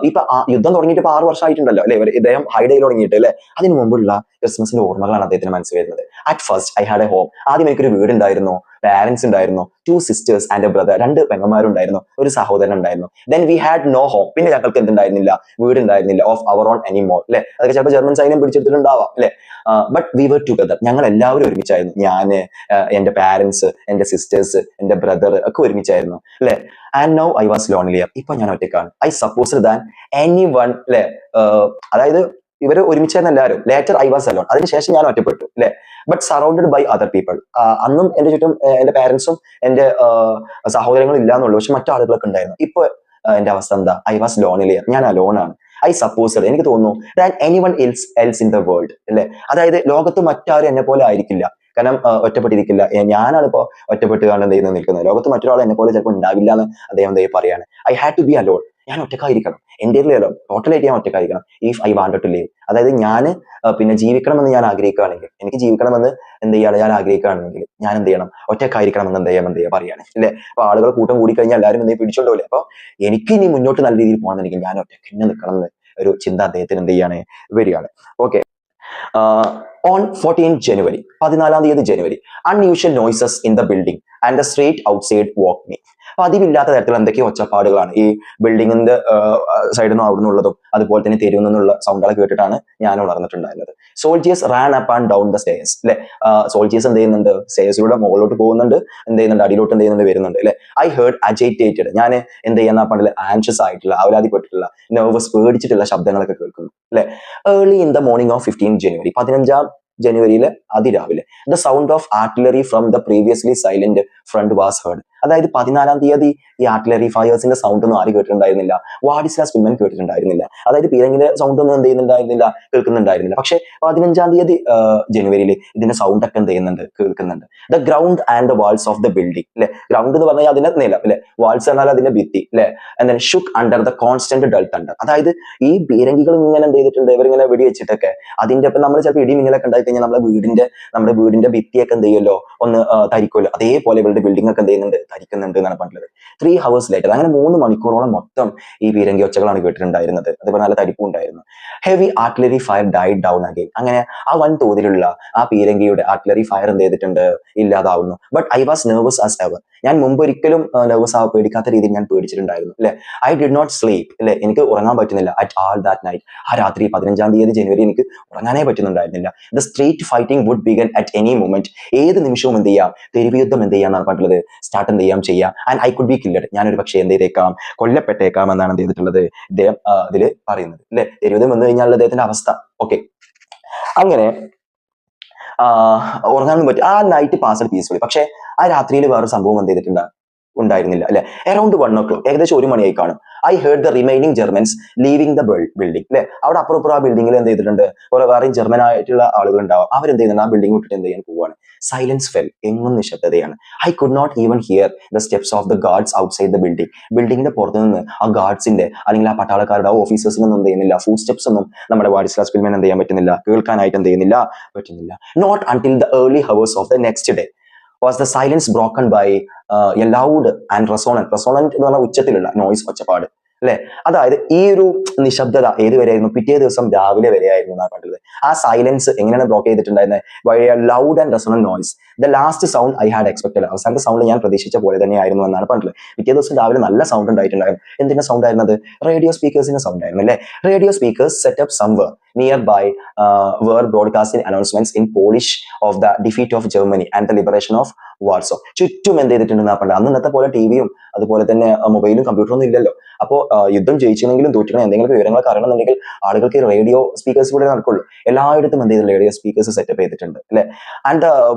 ഇപ്പൊ യുദ്ധം തുടങ്ങിയിട്ട് ഇപ്പൊ 6 വർഷമായിട്ടുണ്ടല്ലോ അല്ലെ, ഇദ്ദേഹം ഹൈഡ് ചെയ്ത് തുടങ്ങിയിട്ട് അല്ലെ. അതിന് മുമ്പുള്ള ക്രിസ്മസിന്റെ ഓർമ്മകളാണ് അദ്ദേഹത്തിന് മനസ്സിൽ വരുന്നത്. At first I had a home, ആദ്യം എനിക്കൊരു വീടുണ്ടായിരുന്നു, പാരന്റ്സ് ഉണ്ടായിരുന്നു, 2 sisters ആൻഡ് എ ബ്രദർ, 2 പെങ്ങന്മാരുണ്ടായിരുന്നു, ഒരു സഹോദരൻ ഉണ്ടായിരുന്നു. Then we had no home, പിന്നെ ഞങ്ങൾക്ക് എന്തുണ്ടായിരുന്നില്ല, വീടുണ്ടായിരുന്നില്ല. ഓഫ് അവർ ഓൺ എനിമോർ അല്ലെ, അതൊക്കെ ചിലപ്പോൾ ജർമ്മൻ സൈന്യം പിടിച്ചെടുത്തിട്ടുണ്ടാവാം അല്ലെ. ബട്ട് വി വർ ടുഗദർ, ഞങ്ങൾ എല്ലാവരും ഒരുമിച്ചായിരുന്നു. ഞാന്, എന്റെ പാരന്റ്സ്, എന്റെ സിസ്റ്റേഴ്സ്, എന്റെ ബ്രദർ ഒക്കെ ഒരുമിച്ചായിരുന്നു അല്ലെ. ആൻഡ് നൗ ഐ വാസ് ലോൺലിയർ, ഇപ്പൊ ഞാൻ ഒറ്റക്കാണ്. I suppose than any one അല്ലെ, അതായത് ഇവര് ഒരുമിച്ചായിരുന്നു എല്ലാവരും. ലേറ്റർ ഐ വാസ് അലോൺ, അതിനുശേഷം ഞാൻ ഒറ്റപ്പെട്ടു അല്ലെ. But surrounded by other people, അന്നും എന്റെ ചുറ്റും എന്റെ പാരന്റ്സും എന്റെ സഹോദരങ്ങളും ഇല്ലാന്നുള്ളൂ, പക്ഷെ മറ്റു ആളുകളൊക്കെ ഉണ്ടായിരുന്നു. ഇപ്പൊ എന്റെ അവസ്ഥ എന്താ, ഐ വാസ് ലോൺലിയർ, ഞാൻ അലോൺ ആണ്. ഐ സപ്പോസ്, എനിക്ക് തോന്നുന്നു that any one else in the world അല്ലെ, അതായത് ലോകത്ത് മറ്റാരും എന്നെ പോലെ ആയിരിക്കില്ല. കാരണം ഒറ്റപ്പെട്ടിരിക്കില്ല, ഞാനാണ് ഇപ്പോ ഒറ്റപ്പെട്ട് കാണാൻ എന്ത് ചെയ്യുന്നത് നിൽക്കുന്നത്. ലോകത്ത് മറ്റൊരാൾ എന്നെ പോലെ ചിലപ്പോൾ ഉണ്ടാവില്ല എന്ന് അദ്ദേഹം പറയാണ്. I had to be alone, ഞാൻ ഒറ്റക്കായിരിക്കണം, എൻ്റെ ടോട്ടലായിട്ട് ഞാൻ ഒറ്റക്കായിരിക്കണം. If I wanted to leave, അതായത് ഞാൻ പിന്നെ ജീവിക്കണമെന്ന് ഞാൻ ആഗ്രഹിക്കുകയാണെങ്കിൽ, എനിക്ക് ജീവിക്കണമെന്ന് എന്ത് ചെയ്യാണ് ഞാൻ ആഗ്രഹിക്കുകയാണെങ്കിൽ ഞാൻ എന്ത് ചെയ്യണം, ഒറ്റക്കായിരിക്കണം എന്ന് എന്ത് ചെയ്യാം പറയാണ് അല്ലെ. അപ്പൊ ആളുകൾ കൂട്ടം കൂടി കഴിഞ്ഞാൽ എല്ലാവരും എന്തെങ്കിലും പിടിച്ചോണ്ടല്ലേ. അപ്പൊ എനിക്ക് ഇനി മുന്നോട്ട് നല്ല രീതിയിൽ പോകണമെങ്കിൽ ഞാൻ ഒറ്റയ്ക്ക് തന്നെ നിൽക്കണം എന്ന് ഒരു ചിന്ത അദ്ദേഹത്തിന് എന്ത് ചെയ്യാണ് വരികയാണ്. ഓക്കെ. ഓൺ 14th January 14 ജനുവരി, unusual noises in the building and the street outside woke me. പതിവില്ലാത്ത തരത്തിൽ എന്തൊക്കെയോ ഒച്ചപ്പാടുകളാണ് ഈ ബിൽഡിങ്ങിന്റെ സൈഡിൽ നിന്നും അവിടെ നിന്നുള്ളതും അതുപോലെ തന്നെ തെരുവിൽ നിന്നുള്ള സൗണ്ടുകൾ കേട്ടിട്ടാണ് ഞാൻ ഉണർന്നിട്ടുണ്ടായിരുന്നത്. Soldiers ran up and down the stairs അല്ലെ. സോൾജിയേഴ്സ് എന്ത് ചെയ്യുന്നുണ്ട്, സ്റ്റേഴ്സിലൂടെ മുകളിലോട്ട് പോകുന്നുണ്ട്, എന്ത് ചെയ്യുന്നുണ്ട്, അടിയിലോട്ട് എന്ത് ചെയ്യുന്നുണ്ട് വരുന്നുണ്ട് അല്ലെ. ഐ ഹേർഡ് അജൈറ്റേറ്റഡ്, ഞാൻ എന്ത് ചെയ്യുന്ന പറഞ്ഞില്ല, ആൻഷ്യസ് ആയിട്ടുള്ള, അവലാതിപ്പെട്ടിട്ടുള്ള, നെർവസ്, പേടിച്ചിട്ടുള്ള ശബ്ദങ്ങളൊക്കെ കേൾക്കുന്നു അല്ലെ. Early in the morning of 15th January 15 ജനുവരിയിലെ അതിരാവിലെ, the sound of artillery from the previously silent front was heard. അതായത് 14 തീയതി ഈ ആർട്ടിലറി ഫയേഴ്സിന്റെ സൗണ്ട് ഒന്നും ആരും കേട്ടിട്ടുണ്ടായിരുന്നില്ല. വാഡിസ്ലാ സ്പിൽമൻ കേട്ടിട്ടുണ്ടായിരുന്നില്ല. അതായത് പീരങ്കിന്റെ സൗണ്ട് ഒന്നും എന്ത് ചെയ്യുന്നുണ്ടായിരുന്നില്ല, കേൾക്കുന്നുണ്ടായിരുന്നില്ല. പക്ഷെ 15 ജനുവരിയിൽ ഇതിന്റെ സൗണ്ട് ഒക്കെ എന്ത് ചെയ്യുന്നുണ്ട്, കേൾക്കുന്നുണ്ട്. The ground and the walls of the building അല്ലെ. ഗ്രൗണ്ട് എന്ന് പറഞ്ഞാൽ അതിന്റെ നിലം അല്ലെ, വാൾസ് എന്നാൽ അതിന്റെ ഭിത്തി അല്ലെ. And shook under the constant dull thunder, അതായത് ഈ പീരങ്കികൾ ഇങ്ങനെ എന്ത് ചെയ്തിട്ടുണ്ട്, ഇവരിങ്ങനെ വെടിവെച്ചിട്ടൊക്കെ അതിന്റെ ഒപ്പം നമ്മൾ ചിലപ്പോൾ ഇടിമിന്നലൊക്കെ ഉണ്ടായി കഴിഞ്ഞാൽ നമ്മുടെ വീടിന്റെ ഭിത്തിയൊക്കെ എന്ത് ചെയ്യുമല്ലോ, ഒന്ന് തരിക്കുമല്ലോ. അതേപോലെ ഇവരുടെ ബിൽഡിംഗ് ഒക്കെ എന്ത് ചെയ്യുന്നുണ്ട്, തരിക്കുന്നുണ്ട് എന്നാണ് പറഞ്ഞത്. 3 hours later, അങ്ങനെ 3 മണിക്കൂറോളം മൊത്തം ഈ പീരങ്കി ഒച്ചകളാണ് കേട്ടിട്ടുണ്ടായിരുന്നത്. അതുപോലെ നല്ല തരിപ്പും ഉണ്ടായിരുന്നു. Heavy artillery fire died down again, അങ്ങനെ ആ വൻതോതിലുള്ള ആ പീരങ്കിയുടെ ആർട്ടിലറി ഫയർ എന്ത് ചെയ്തിട്ടുണ്ട്, ഇല്ലാതാവുന്നു. But I was nervous as ever, ഞാൻ മുമ്പൊരിക്കലും നെർവസ് പേടിക്കാത്ത രീതിയിൽ ഞാൻ പേടിച്ചിട്ടുണ്ടായിരുന്നു അല്ലെ. ഐ ഡിഡ് നോട്ട് സ്ലീപ്പ് അല്ലെ, എനിക്ക് ഉറങ്ങാൻ പറ്റുന്നില്ല. അറ്റ് ആൾ ദാറ്റ് നൈറ്റ്, ആ രാത്രി 15 ജനുവരി എനിക്ക് ഉറങ്ങാനേ പറ്റുന്നുണ്ടായിരുന്നില്ല. The street fighting would begin at any moment, ഏത് നിമിഷവും എന്ത് ചെയ്യാം, തെരുവ് യുദ്ധം എന്ത് ചെയ്യാന്നാണ് പറഞ്ഞിട്ടുള്ളത്, സ്റ്റാർട്ട് എന്ത് ചെയ്യാം. And I could be killed, ഞാനൊരു പക്ഷേ എന്ത് ചെയ്തേക്കാം, കൊല്ലപ്പെട്ടേക്കാം എന്നാണ് എന്ത് ചെയ്തിട്ടുള്ളത് ഇദ്ദേഹം അതിൽ പറയുന്നത് അല്ലെ. തെരുവ് വന്നു കഴിഞ്ഞാൽ അദ്ദേഹത്തിന്റെ അവസ്ഥ. ഓക്കെ, അങ്ങനെ ഉറങ്ങാനും പറ്റും. ആ നൈറ്റ് പാസ്ഡ് പീസ്ഫുള്ളി. പക്ഷെ ആ രാത്രിയിൽ വേറൊരു സംഭവം എന്ത് ഉണ്ടായിരുന്നില്ല അല്ലെ. അറൌണ്ട് 1 o'clock, ഏകദേശം 1 മണിയായി കാണും. I heard the remaining Germans leaving the building അല്ലെ. അവിടെ അപ്പുറം ആ ബിൽഡിംഗിൽ എന്ത് ചെയ്തിട്ടുണ്ട്, വേറെയും ജർമ്മൻ ആയിട്ടുള്ള ആളുകൾ ഉണ്ടാവും. അവരെന്ത് ചെയ്യുന്നുണ്ട്, ആ ബിൽഡിംഗ് വിട്ടിട്ട് എന്ത് ചെയ്യാൻ പോവാണ്. സൈലൻസ് ഫെൽ, എങ്ങും നിശബ്ദതയാണ്. I could not even hear the steps of the guards outside the building. ബിൽഡിംഗിന്റെ പുറത്തു നിന്ന് ആ ഗാർഡ്സിന്റെ അല്ലെങ്കിൽ ആ പട്ടാളക്കാരുടെ ആ ഓഫീസേഴ്സിനൊന്നും എന്ത് ചെയ്യുന്നില്ല, ഫുഡ് സ്റ്റെപ്സ് ഒന്നും നമ്മുടെ വാഡിസ്ലാ സ്പിൽമൻ എന്ത് ചെയ്യാൻ പറ്റുന്നില്ല, കേൾക്കാനായിട്ട് എന്ത് ചെയ്യുന്നില്ല, പറ്റുന്നില്ല. Not until the early hours of the next day was the silence broken by a loud and resonant എന്ന് പറഞ്ഞാൽ ഉച്ചത്തിലുള്ള നോയ്സ്, ഒച്ചപ്പാട് അല്ലെ. അതായത് ഈ ഒരു നിശബ്ദത ഏതുവരെയായിരുന്നു, പിറ്റേ ദിവസം രാവിലെ വരെയായിരുന്നു എന്നാണ് കണ്ടത്. ആ സൈലൻസ് എങ്ങനെയാണ് ബ്ലോക്ക് ചെയ്തിട്ടുണ്ടായിരുന്നത്, വഴി loud and resonant noise, the last sound I had expected. അവസാനത്തെ സൗണ്ട് ഞാൻ പ്രതീക്ഷിച്ച പോലെ തന്നെയായിരുന്നു എന്നാണ് പറഞ്ഞത്. പിറ്റേ ദിവസം രാവിലെ നല്ല സൗണ്ട് ഉണ്ടായിട്ടുണ്ടായിരുന്നു. എന്തിന്റെ സൗണ്ട് ആയിരുന്നത്? റേഡിയോ സ്പീക്കേഴ്സിന്റെ സൗണ്ട് ആയിരുന്നു അല്ലെ. Radio speakers set up somewhere nearby were broadcasting announcements in Polish of the defeat of Germany and the liberation of Warsaw. ചുറ്റും എന്ത് ചെയ്തിട്ടുണ്ടെന്ന് പറഞ്ഞത്. അന്ന് ഇന്നത്തെ പോലെ ടിവിയും അതുപോലെ തന്നെ മൊബൈലും കമ്പ്യൂട്ടറും ഒന്നും ഇല്ലല്ലോ. അപ്പോൾ യുദ്ധം ജയിച്ചില്ലെങ്കിലും തോറ്റിക്കണം എന്തെങ്കിലും വിവരങ്ങളൊക്കെ അറിയണമെന്നുണ്ടെങ്കിൽ ആളുകൾക്ക് റേഡിയോ സ്പീക്കേഴ്സ് കൂടെ നടക്കുള്ളൂ. എല്ലായിടത്തും എന്ത് ചെയ്ത് റേഡിയോ സ്പീക്കേഴ്സ് സെറ്റപ്പ് ചെയ്തിട്ടുണ്ട് അല്ലെ. ആൻഡ്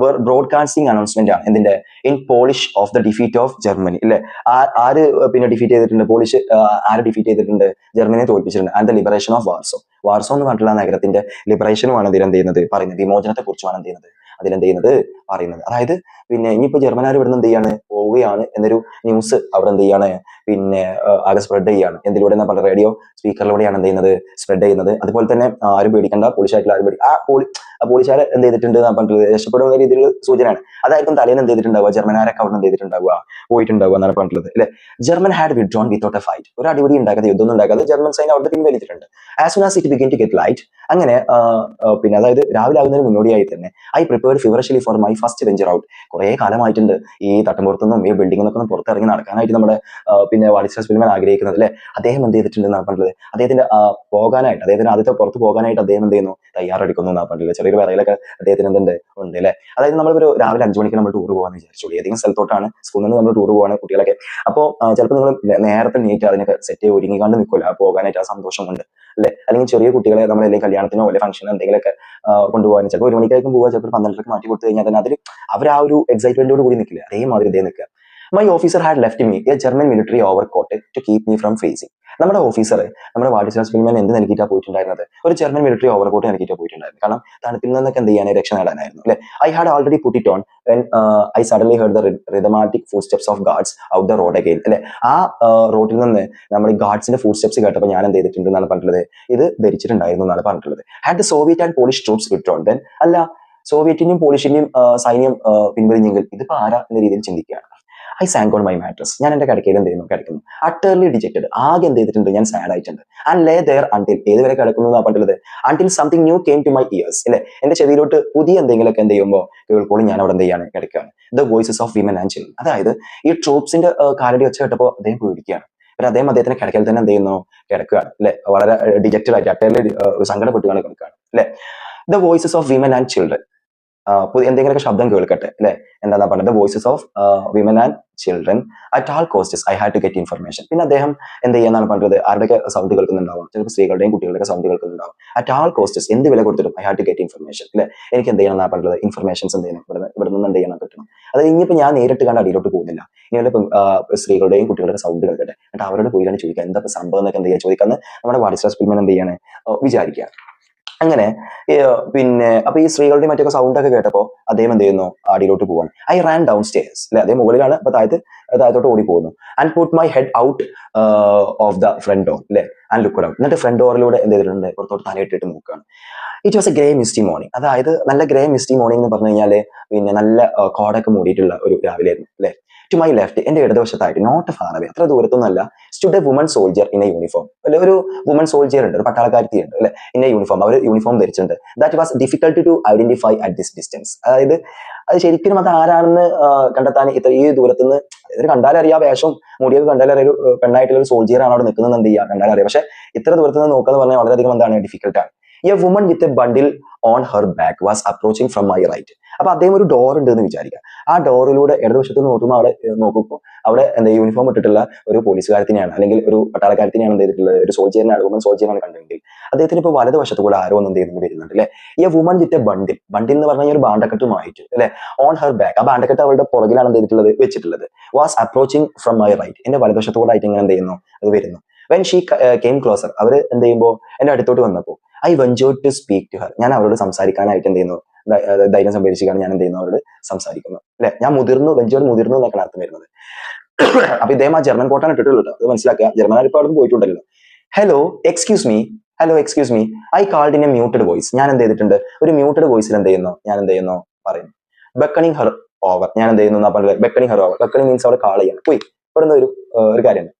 ബ്രോഡ്കാസ്റ്റിംഗ് അനൗൺസ്മെന്റ് ആണ് എന്തിന്റെ? In Polish of the defeat of Germany അല്ലെ. ആര് പിന്നെ ഡിഫീറ്റ് ചെയ്തിട്ടുണ്ട്? പോളിഷ് ആര് ഡിഫീറ്റ് ചെയ്തിട്ടുണ്ട്? ജർമ്മനിയെ തോൽപ്പിച്ചിട്ടുണ്ട്. And the liberation of Warsaw. Warsaw എന്ന് പറഞ്ഞിട്ടുള്ള നഗരത്തിന്റെ ലിബറേഷനുമാണ് അതിൽ എന്ത് ചെയ്യുന്നത് പറയുന്നത്. വിമോചനത്തെ കുറിച്ചാണ് എന്ത് ചെയ്യുന്നത് അതിലെന്ത് ചെയ്യുന്നത് പറയുന്നത്. അതായത് പിന്നെ ഇനിയിപ്പോ ജർമ്മനാർ ഇവിടുന്ന് എന്ത് ചെയ്യാണ് പോവുകയാണ് എന്നൊരു ന്യൂസ് അവിടെ എന്ത് ചെയ്യാണ് പിന്നെ ആകെ സ്പ്രെഡ് ചെയ്യാണ്. എന്തിലൂടെ പറഞ്ഞ റേഡിയോ സ്പീക്കറിലൂടെയാണ് എന്ത് ചെയ്യുന്നത് സ്പ്രെഡ് ചെയ്യുന്നത്. അതുപോലെ തന്നെ ആരും പേടിക്കണ്ട, പോളിഷായിട്ടുള്ള ആരും പോളിഷാരെ എന്ത് ചെയ്തിട്ടുണ്ട് പറഞ്ഞിട്ടുള്ളത് രക്ഷപ്പെടുന്ന രീതിയിലുള്ള സൂചനയാണ്. അതായിരിക്കും തലേന്ന് എന്ത് ചെയ്തിട്ടുണ്ടാവുക ജർമ്മനാരൊക്കെ അവിടെ എന്ത് ചെയ്തിട്ടുണ്ടാവുക പോയിട്ടുണ്ടാവുക എന്നാണ് പറഞ്ഞിട്ടുള്ളത് അല്ലെ. German had withdrawn without a fight. ഒരു അടിപൊളി ഉണ്ടാക്കാതെ യുദ്ധമൊന്നും ഉണ്ടാക്കാതെ ജർമ്മൻ സൈന്യം അവിടെ പിൻവലിച്ചിട്ടുണ്ട്. As soon as it begin to get light. അങ്ങനെ പിന്നെ അതായത് രാവിലെ ആകുന്നതിന് മുന്നോടിയായി തന്നെ I prepared feverishly for my first venture out. കുറെ കാലമായിട്ടുണ്ട് ഈ തട്ടമ്പുറത്തുനിന്നും ഈ ബിൽഡിംഗിൽ നിന്നൊക്കെ പുറത്തിറങ്ങി നടക്കാനായിട്ട് നമ്മുടെ പിന്നെ വാഡിസ്ലാസ് ഫിലിമാൻ ആഗ്രഹിക്കുന്നത് അല്ലെ. അദ്ദേഹം എന്ത് ചെയ്തിട്ടുണ്ട് എന്നാണ് പറഞ്ഞത്. അദ്ദേഹത്തിന്റെ പോകാനായിട്ട് അദ്ദേഹത്തിന് ആദ്യത്തെ പുറത്ത് പോകാനായിട്ട് അദ്ദേഹം എന്ത് ചെയ്യുന്നു തയ്യാറെടുക്കുന്നു എന്നാണ് പറഞ്ഞത്. ചെറിയൊരു പറയലൊക്കെ അദ്ദേഹത്തിന് എന്തുണ്ട് ഉണ്ട് അല്ലെ. അതായത് നമ്മളൊരു രാവിലെ 5 മണിക്ക് നമ്മൾ ടൂർ പോകാന്ന് വിചാരിച്ചോളൂ. ഏതെങ്കിലും സ്ഥലത്തോട്ടാണ് സ്കൂളിൽ നിന്ന് നമ്മൾ ടൂർ പോകാണ് കുട്ടികളൊക്കെ. അപ്പോൾ ചിലപ്പോൾ നിങ്ങൾ നേരത്തെ നീറ്റ് അതിനൊക്കെ സെറ്റ് ഒരുങ്ങിക്കാണ്ട് നിൽക്കില്ല പോകാനായിട്ട്. ആ സന്തോഷമുണ്ട് അല്ലെ. അല്ലെങ്കിൽ ചെറിയ കുട്ടികളെ നമ്മൾ അല്ലെങ്കിൽ കല്യാണത്തിനോ അല്ലെങ്കിൽ ഫംഗ്ഷനോ എന്തെങ്കിലുമൊക്കെ കൊണ്ടുപോകാൻ ചിലപ്പോൾ 1 മണിക്കായിരിക്കും പോവുക, ചിലപ്പോൾ 12 മാറ്റി കൊടുത്തു കഴിഞ്ഞാൽ തന്നെ അതിൽ അവർ ആ ഒരു എക്സൈറ്റ്മെന്റോട് കൂടി നിൽക്കില്ല. അതേമാതിരി ഇതേ നിൽക്കുക. My officer had left me a German military overcoat to keep me from freezing. നമ്മുടെ ഓഫീസർ നമ്മുടെ വാഡിസ്ലാസ് ഫിലിമാൻ എന്ത് നൽകിയിട്ടാണ് പോയിട്ടുണ്ടായിരുന്നത്? ഒരു ജർമ്മൻ മിലിറ്ററി ഓവർകോട്ട് നൽകിയിട്ടാണ് പോയിട്ടുണ്ടായിരുന്നു. കാരണം തണുപ്പിൽ നിന്നൊക്കെ എന്ത് ചെയ്യാൻ രക്ഷ നേടാനായിരുന്നു അല്ലെ. I had already put it on when I suddenly heard the rhythmic foot steps of guards out the road again അല്ലെ. ആ റോഡിൽ നിന്ന് നമ്മൾ ഗാർഡ്സിന്റെ ഫുഡ് സ്റ്റെപ്സ് കേട്ടപ്പോൾ ഞാൻ എന്ത് ചെയ്തിട്ടുണ്ട് എന്നാണ് പറഞ്ഞിട്ടുള്ളത് ഇത് ധരിച്ചിട്ടുണ്ടായിരുന്നു എന്നാണ് പറഞ്ഞിട്ടുള്ളത്. Had the Soviet and polish troops withdrawn then. അല്ല സോവിയറ്റിന്റെയും പോളിഷിന്റെയും സൈന്യം പിൻവലിഞ്ഞെങ്കിൽ ഇതിപ്പോ ആരാ എന്ന രീതിയിൽ ചിന്തിക്കുകയാണ്. I sunk on my mattress. ഞാൻ എന്റെ കിടക്കയിൽ എന്ത് ചെയ്യുന്നു കിടക്കുന്നു. Utterly dejected. ആകെ എന്ത് ചെയ്തിട്ടുണ്ട് ഞാൻ സാഡ് ആയിട്ടുണ്ട്. ആൻഡ് ലേ ദെയർ അണ്ടിൽ ഏതുവരെ കിടക്കുന്നു എന്നാ പറഞ്ഞിട്ടുള്ളത്. Until something new came to my ears അല്ലെ. എന്റെ ചെവിയിലോട്ട് പുതിയ എന്തെങ്കിലുമൊക്കെ എന്ത് ചെയ്യുമ്പോൾ കേൾക്കോളും ഞാൻ അവിടെ എന്ത് ചെയ്യാണ് കിടക്കുകയാണ്. The voices of women and children. അതായത് ഈ ട്രൂപ്സിന്റെ കാലടി വെച്ച് കേട്ടപ്പോൾ അദ്ദേഹം പേടിക്കുകയാണ്. അദ്ദേഹം അദ്ദേഹത്തിന്റെ കിടക്കയിൽ തന്നെ എന്ത് ചെയ്യുന്നു കിടക്കുകയാണ് അല്ലെ. വളരെ ഡിജക്റ്റഡ് ആയിട്ട് അട്ടർലി സങ്കടപ്പെട്ടുകൊണ്ട് കിടക്കുകയാണ് അല്ലെ. The voices of women and children. എന്തെങ്കിലുമൊക്കെ ശബ്ദം കേൾക്കട്ടെ അല്ലെ. എന്താ പറഞ്ഞത്? Voices of women and children at all costs I had to get information. പിന്നെ അദ്ദേഹം എന്ത് ചെയ്യാന്നാണ് പറഞ്ഞത്? ആരുടെയൊക്കെ സൗണ്ട് കേൾക്കുന്നുണ്ടാവും, ചിലപ്പോൾ സ്ത്രീകളുടെയും കുട്ടികളുടെയൊക്കെ സൗണ്ട് കേൾക്കുന്നുണ്ടാവും. അറ്റ് ആൾ കോസ്റ്റസ് എന്ത് വില കൊടുത്തിട്ടും I had to get information അല്ലെ. എനിക്ക് എന്ത് ചെയ്യണം എന്നാണ് പറഞ്ഞത്? ഇൻഫർമേഷൻസ് എന്ത് ചെയ്യണം ഇവിടെ നിന്ന് എന്ത് ചെയ്യണം കിട്ടണം. അതായത് ഇനിയിപ്പോൾ ഞാൻ നേരിട്ട് കണ്ട് അടിയിലോട്ട് പോകുന്നില്ല. ഇനി സ്ത്രീകളുടെയും കുട്ടികളുടെ സൗണ്ട് കേൾക്കട്ടെ, എന്നിട്ട് അവരോട് പോയിട്ടാണ് ചോദിക്കുക എന്താ സംഭവം എന്നൊക്കെ എന്ത് ചെയ്യുക ചോദിക്കാന്ന് നമ്മുടെ വാഡിസ്ലാസ് ഫിലിമാൻ എന്ത് ചെയ്യാണ് വിചാരിക്കുക. അങ്ങനെ പിന്നെ അപ്പൊ ഈ സ്ത്രീകളുടെ മറ്റൊക്കെ സൗണ്ട് ഒക്കെ കേട്ടപ്പോ അദ്ദേഹം എന്ത് ചെയ്യുന്നു അടിയിലോട്ട് പോവാണ്. ഐ റാൻ ഡൗൺ സ്റ്റേഴ്സ് അല്ലെ. അദ്ദേഹം മുകളിലാണ്, അപ്പൊ താഴത്തോട്ട് ഓടി പോകുന്നു. And put my head out of the front door അല്ലെ. And look out. എന്നിട്ട് ഫ്രണ്ട് ഡോറിലൂടെ എന്ത് ചെയ്തിട്ടുണ്ട് പുറത്തോട്ട് തലയിട്ടിട്ട് നോക്കുകയാണ്. It was a grey misty morning. അതായത് നല്ല ഗ്രേ മിസ്റ്റി മോർണിംഗ് എന്ന് പറഞ്ഞു കഴിഞ്ഞാല് പിന്നെ നല്ല കോടൊക്കെ മൂടിയിട്ടുള്ള ഒരു രാവിലെ ആയിരുന്നു അല്ലെ. ടു മൈ ലെഫ്റ്റ് എന്റെ ഇടതുവശത്തായിട്ട് നോട്ട് ഫാർ അവേ അത്ര ദൂരത്തൊന്നല്ല stood a woman soldier in a uniform അല്ലെ. ഒരു വുമൺ സോൾജിയർ ഉണ്ട്, ഒരു പട്ടാളക്കാരത്തി ഉണ്ട് അല്ലെ. ഇൻ എ യൂണിഫോം അവർ യൂണിഫോം ധരിച്ചിട്ടുണ്ട്. That was difficult to identify at this distance. അതായത് അത് ശരിക്കും അത് ആരാണെന്ന് കണ്ടെത്താൻ ഈ ദൂരത്തുനിന്ന് ഇത് കണ്ടാലറിയാം. വേഷം മുടിയൊക്കെ കണ്ടാലറിയാം ഒരു പെണ്ണായിട്ടുള്ള ഒരു സോൾജിയർ ആണ് അവിടെ നിൽക്കുന്നത് എന്ത് ചെയ്യാം കണ്ടാലറിയാം. പക്ഷെ ഇത്ര ദൂരത്തുനിന്ന് നോക്കാന്ന് പറഞ്ഞാൽ വളരെയധികം എന്താണ് ഡിഫിക്കൽട്ടാണ്. A woman with a bundle on her back was approaching from my right. അപ്പൊ അദ്ദേഹം ഒരു ഡോർ ഉണ്ട് എന്ന് വിചാരിക്കുക. ആ ഡോറിലൂടെ ഇടതുവശത്ത് നോക്കുമ്പോൾ അവിടെ നോക്കുമ്പോൾ അവിടെ എന്താ യൂണിഫോം ഇട്ടിട്ടുള്ള ഒരു പോലീസുകാരത്തിനെയാണ് അല്ലെങ്കിൽ ഒരു പട്ടാളക്കാരത്തിനെയാണ് എന്ത് ചെയ്തിട്ടുള്ളത്, ഒരു സോൾജിയറിനാണ്, വുമൺ സോൾജിയറാണ് കണ്ടെങ്കിൽ അദ്ദേഹത്തിന് ഇപ്പോൾ വലതുവശത്ത് കൂടെ ആരോ ഒന്നും എന്ത് വരുന്നുണ്ട് അല്ലെ. ഈ വുമൺ വിത്ത് എ ബണ്ടിൽ, ബണ്ടിൽ എന്ന് പറഞ്ഞാൽ ഒരു ബാണ്ടക്കെട്ടുമായിട്ട് അല്ലെ. ഓൺ ഹെർ ബാക്ക്, ആ ബാണ്ടക്കെട്ട് അവളുടെ പുറകിലാണ് എന്ത് ചെയ്തിട്ടുള്ളത് വെച്ചിട്ടുള്ളത്. Was approaching from my right, എന്റെ വലതുവശത്ത് കൂടെ ആയിട്ട് ഇങ്ങനെ എന്ത് ചെയ്യുന്നു അത് വരുന്നു. വെൻ ഷീ കെയിം ക്ലോസർ, അവര് എന്ത് ചെയ്യുമ്പോൾ എന്റെ അടുത്തോട്ട് വന്നപ്പോൾ I ventured to speak to her, ഞാൻ അവരോട് സംസാരിക്കാനായിട്ട് എന്ത് ചെയ്യുന്നു ധൈര്യം സംഭരിച്ചിട്ടാണ് ഞാൻ എന്ത് ചെയ്യുന്നു അവരോട് സംസാരിക്കുന്നു അല്ലെ. ഞാൻ മുതിർന്നു, വെഞ്ചേർഡ് മുതിർന്നു എന്നൊക്കെയാണ് അർത്ഥം വരുന്നത്. അപ്പൊ ഇദ്ദേഹം ആ ജർമ്മൻ കോട്ടാണ് ഇട്ടിട്ടുള്ളൂ, അത് മനസ്സിലാക്കുക. ജർമ്മനാർ ഇപ്പൊ അവിടെ പോയിട്ടുണ്ടല്ലോ. Hello excuse me I called in a muted voice. ഞാൻ എന്ത് ചെയ്തിട്ടുണ്ട് ഒരു മ്യൂട്ടഡ് വോയിസിൽ എന്ത് ചെയ്യുന്നു പറയുന്നു. ബെക്കണിങ് ഹെർ ഓവർ, ഞാൻ എന്ത് ചെയ്യുന്നു പറഞ്ഞത് beckoning her over. Beckoning means അവിടെ കാൾ ചെയ്യാണ്. പോയി ഇവിടുന്ന് ഒരു കാര്യമാണ്.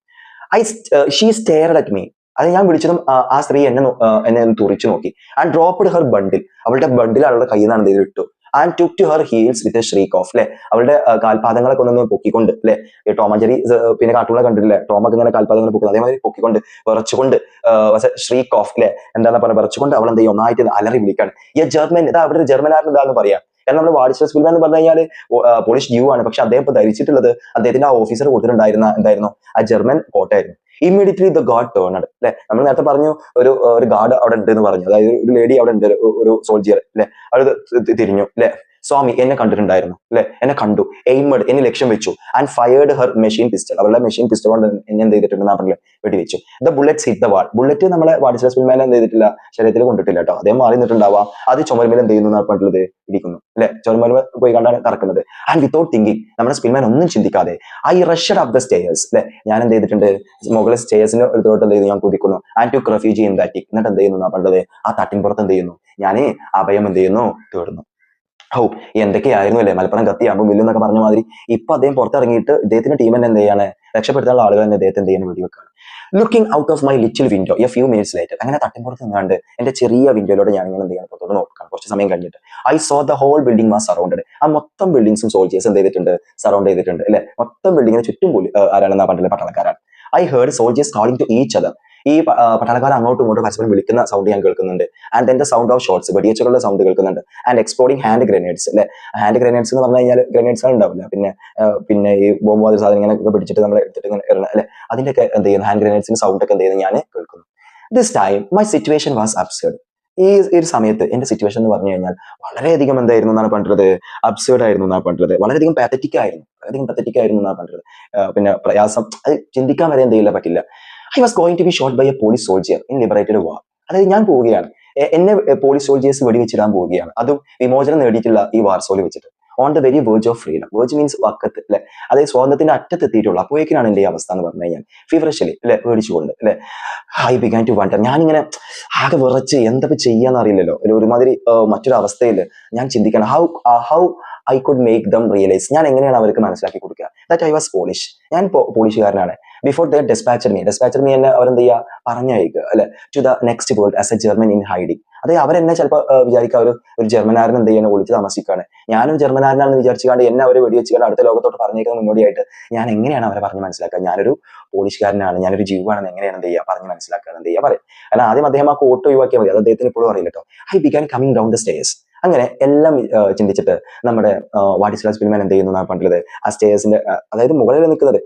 ഷീ സ്റ്റെയർഡ് അറ്റ് മീ, അത് ഞാൻ വിളിച്ചതും ആ സ്ത്രീ എന്നെ തുറിച്ചു നോക്കി. ആൻഡ് ഡ്രോപ്പ്ഡ് ഹെർ ബണ്ടിൽ, അവളുടെ ബണ്ടിൽ അവളുടെ കയ്യിൽ നിന്നാണ് എന്ത് ഇട്ടു. And took to her heels with a shriek of അല്ലെ, അവളുടെ കാൽപാദങ്ങളൊക്കെ ഒന്ന് പൊക്കിക്കൊണ്ട് അല്ലെ, ഈ ടോം ആൻഡ് ജെറി പിന്നെ കാർട്ടൂണെ കണ്ടിട്ടില്ലേ, ടോമൊക്കെ ഇങ്ങനെ കാൽപാദങ്ങൾ പൊക്കുന്നത്, അതേമാതിരി പൊക്കിക്കൊണ്ട് വിറച്ചുകൊണ്ട് ഷ്രീക്ക് ഓഫ് അല്ലെ, എന്താണെന്ന് പറഞ്ഞാൽ വിറച്ചുകൊണ്ട് അവൾ എന്ത് ചെയ്യും, ഒന്നായിട്ട് അലറി വിളിക്കാണ്. ഈ ജർമ്മൻ ഇതാ അവിടെ ഒരു ജർമ്മനാരൻ എന്താന്ന് പറയാം. കാരണം നമ്മൾ വാഡിസ്ലാവ് സ്പിൽമാൻ എന്ന് പറഞ്ഞു കഴിഞ്ഞാൽ പോളിഷ് ജ്യൂ ആണ്, പക്ഷെ അദ്ദേഹം ഇപ്പൊ ധരിച്ചിട്ടുള്ളത് അദ്ദേഹത്തിന്റെ ആ ഓഫീസർ കൊടുത്തിട്ടുണ്ടായിരുന്ന എന്തായിരുന്നു, ആ ജർമ്മൻ കോട്ടായിരുന്നു. ഇമ്മീഡിയറ്റ്ലി ദ ഗാർഡ് ടേൺഡ് അല്ലെ, നമ്മൾ നേരത്തെ പറഞ്ഞു ഒരു ഗാർഡ് അവിടെ ഉണ്ട് എന്ന് പറഞ്ഞു, അതായത് ഒരു ലേഡി അവിടെ ഉണ്ട്, ഒരു സോൾജിയർ അല്ലെ, അത് തിരിഞ്ഞു അല്ലെ, സ്വാമി എന്നെ കണ്ടിട്ടുണ്ടായിരുന്നു അല്ലെ, എന്നെ കണ്ടു, എയിമഡ് എന്നെ ലക്ഷ്യം വെച്ചു, and fired her machine pistol, അവരുടെ മെഷീൻ പിസ്റ്റൾ കൊണ്ട് എന്നെ എന്ത് ചെയ്തിട്ടുണ്ട് പറഞ്ഞില്ലേ, വെടിവെച്ചു. The bullets hit the wall, bullet നമ്മളെ വാഡിസ്ലാവ് സ്പിൽമാനെ എന്ത് ചെയ്തിട്ടില്ല, ശരീരത്തിൽ കൊണ്ടിട്ടില്ല കേട്ടോ, അദ്ദേഹം മാറി നിന്നിട്ടുണ്ടാവാം, അത് ചുമരുമേൽ എന്ത് ചെയ്യുന്നു പറഞ്ഞിട്ടുള്ളത്, ഇരിക്കുന്നു അല്ലെ, ചുമരുമേൽ പോയി കണ്ടാണ് നടക്കുന്നത്. ആൻഡ് വിത്തൗട്ട് തിങ്കിങ്, നമ്മുടെ സ്പിൽമാൻ ഒന്നും ചിന്തിക്കാതെ I rushed up the stairs അല്ലെ, ഞാൻ എന്ത് ചെയ്തിട്ടുണ്ട്, മുകളിൽ സ്റ്റെയർസിന്റെ അടുത്തോട്ട് എന്ത് ചെയ്യുന്നു, ഞാൻ കുതിക്കുന്നു. And to refugee in that, എന്നിട്ട് എന്ത് ചെയ്യുന്നു പറഞ്ഞത്, ആ തട്ടിൻപുറത്ത് എന്ത് ചെയ്യുന്നു, ഞാൻ അഭയം എന്ത് ചെയ്യുന്നു, തേടുന്നു. ഓ എന്തൊക്കെയായിരുന്നു അല്ലെ, മലപ്പുറം കത്തിയാകുമ്പോൾ വില്ലു എന്നൊക്കെ പറഞ്ഞ മാതിരി ഇപ്പൊ അദ്ദേഹം പുറത്തിറങ്ങിയിട്ട് ഇദ്ദേഹത്തിന്റെ ടീം തന്നെ എന്ത് ചെയ്യാണ്, രക്ഷപ്പെടുത്താനുള്ള ആളുകൾ തന്നെ അദ്ദേഹത്തെ എന്ത് ചെയ്യുന്ന വെടിവെക്കാണ്. Looking out of my little window a few minutes later, അങ്ങനെ തട്ടിൻപുറത്ത് നിന്നാണ്ട് എന്റെ ചെറിയ വിൻഡോയിലൂടെ ഞാൻ ഇങ്ങനെ എന്ത് ചെയ്യണം, പുറത്തോട്ട് നോക്കാം. കുറച്ച് സമയം കഴിഞ്ഞിട്ട് I saw the whole building was surrounded, ആ മൊത്തം ബിൽഡിംഗ്സും സോൾജേഴ്സ് എന്ത് ചെയ്തിട്ടുണ്ട്, സറൗണ്ട് ചെയ്തിട്ടുണ്ട് അല്ലെ, മൊത്തം ബിൽഡിങ്ങിന് ചുറ്റും പോലും ആരാണെന്നാ പറഞ്ഞില്ല, പട്ടാളക്കാരാണ്. I heard soldiers calling to each other, ഈ പട്ടാളക്കാർ അങ്ങോട്ടും ഇങ്ങോട്ടും പരസ്പരം വിളിക്കുന്ന സൗണ്ട് ഞാൻ കേൾക്കുന്നുണ്ട്. And then the sound of shots, വെടിയേച്ചുകളുടെ സൗണ്ട് കേൾക്കുന്നുണ്ട്. ആൻഡ് എക്സ്പ്ലോഡിംഗ് ഹാൻഡ് ഗ്രനേഡ്സ് അല്ലെ, ഹാൻഡ് ഗ്രനേഡ്സ് എന്ന് പറഞ്ഞു കഴിഞ്ഞാൽ ഗ്രനേഡ്സ് ഉണ്ടാവില്ല, പിന്നെ ഈ ബോംബ് മാതിരി സാധനം ഇങ്ങനെ പിടിച്ചിട്ട് നമ്മൾ എടുത്തിട്ട് ഇങ്ങനെ ഇടണം അല്ലെ, അതിന്റെയൊക്കെ എന്ത് ചെയ്യുന്നു, ഹാൻഡ് ഗ്രനേഡ്സിന്റെ സൗണ്ട് ഒക്കെ എന്ത് ചെയ്യുന്നത് ഞാൻ കേൾക്കുന്നു. This time my situation was absurd, ഈ ഒരു സമയത്ത് എന്റെ സിറ്റുവേഷൻ എന്ന് പറഞ്ഞു കഴിഞ്ഞാൽ വളരെയധികം എന്തായിരുന്നു എന്നാണ് പറഞ്ഞത്, അബ്സേർഡ് ആയിരുന്നു എന്നാണ് പറഞ്ഞത്, വളരെയധികം പാത്തറ്റിക് ആയിരുന്നു എന്നാണ് പറഞ്ഞത്. പിന്നെ പ്രയാസം, അത് ചിന്തിക്കാൻ വരെ എന്ത് ചെയ്യില്ല, പറ്റില്ല. I was going to be shot by a police soldier in liberated war, അതായത് ഞാൻ പോവുകയാണ്, എന്നെ പോലീസ് സോൾജിയേഴ്സ് വെടിവെച്ചിടാൻ പോവുകയാണ്, അതും വിമോചനം നേടിയിട്ടുള്ള ഈ വാർസോയിൽ വെച്ചിട്ട്. On the very verge of freedom, verge means വക്കത്ത് അല്ലെ, അതായത് സ്വാതന്ത്ര്യത്തിന്റെ അറ്റത്തെത്തിയിട്ടുള്ളൂ. അപ്പോഴേക്കാണ് എന്റെ ഈ അവസ്ഥ എന്ന് പറഞ്ഞു കഴിഞ്ഞാൽ ഫീവറിഷലി അല്ലെ, പേടിച്ചുകൊണ്ട് അല്ലെ, ഐ ബിഗാൻ ടു വണ്ടർ, ഞാനിങ്ങനെ ആകെ വിറച്ച് എന്തൊക്കെ ചെയ്യാന്ന് അറിയില്ലല്ലോ, ഒരുമാതിരി മറ്റൊരു അവസ്ഥയിൽ ഞാൻ ചിന്തിക്കണം, how I could make them realise, ഞാൻ എങ്ങനെയാണ് അവർക്ക് മനസ്സിലാക്കി കൊടുക്കുക ദാറ്റ് ഐ വാസ് പോളിഷ്, ഞാൻ പോളിഷുകാരനാണ്. ബിഫോർ ദേ ഡെസ്പാച്ചർ മീ എന്നെ അവരെന്ത് ചെയ്യുക, പറഞ്ഞയക്കുക അല്ലെ, to the next world as a German in hiding, അതായത് അവരെന്നെ ചിലപ്പോൾ വിചാരിക്കുക ഒരു ജർമ്മനാരൻ എന്ത് ചെയ്യാൻ ഒളിച്ച് താമസിക്കുകയാണ്, ഞാനൊരു ജർമ്മനാരനാണെന്ന് വിചാരിച്ചുകൊണ്ട് എന്നെ അവരെ വെടിവെച്ചുകൊണ്ട് അടുത്ത ലോകത്തോട്ട് പറഞ്ഞേക്കുന്ന മുന്നോടിയായിട്ട് ഞാൻ എങ്ങനെയാണ് അവരെ പറഞ്ഞ് മനസ്സിലാക്കുക, ഞാനൊരു പോളിഷുകാരനാണ്, ഞാനൊരു ജീവാണെന്ന് എങ്ങനെയാണ് എന്ത് ചെയ്യുക, പറഞ്ഞ് മനസ്സിലാക്കുക, എന്ത് ചെയ്യുക പറയും. കാരണം ആദ്യം അദ്ദേഹം ആ കോട്ട് ഒഴിവാക്കിയാൽ മതി, അത് അദ്ദേഹത്തിന് ഇപ്പോഴും അറിയില്ല കേട്ടോ. I began coming down the stairs, അങ്ങനെ എല്ലാം ചിന്തിച്ചിട്ട് നമ്മുടെ വാഡിസ്ലാവ് സ്പിൽമാൻ എന്ത് ചെയ്യുന്നു എന്നാണ് പറഞ്ഞത്, ആ സ്റ്റേഴ്സിന്റെ അതായത് മുകളിൽ നിൽക്കുന്നത്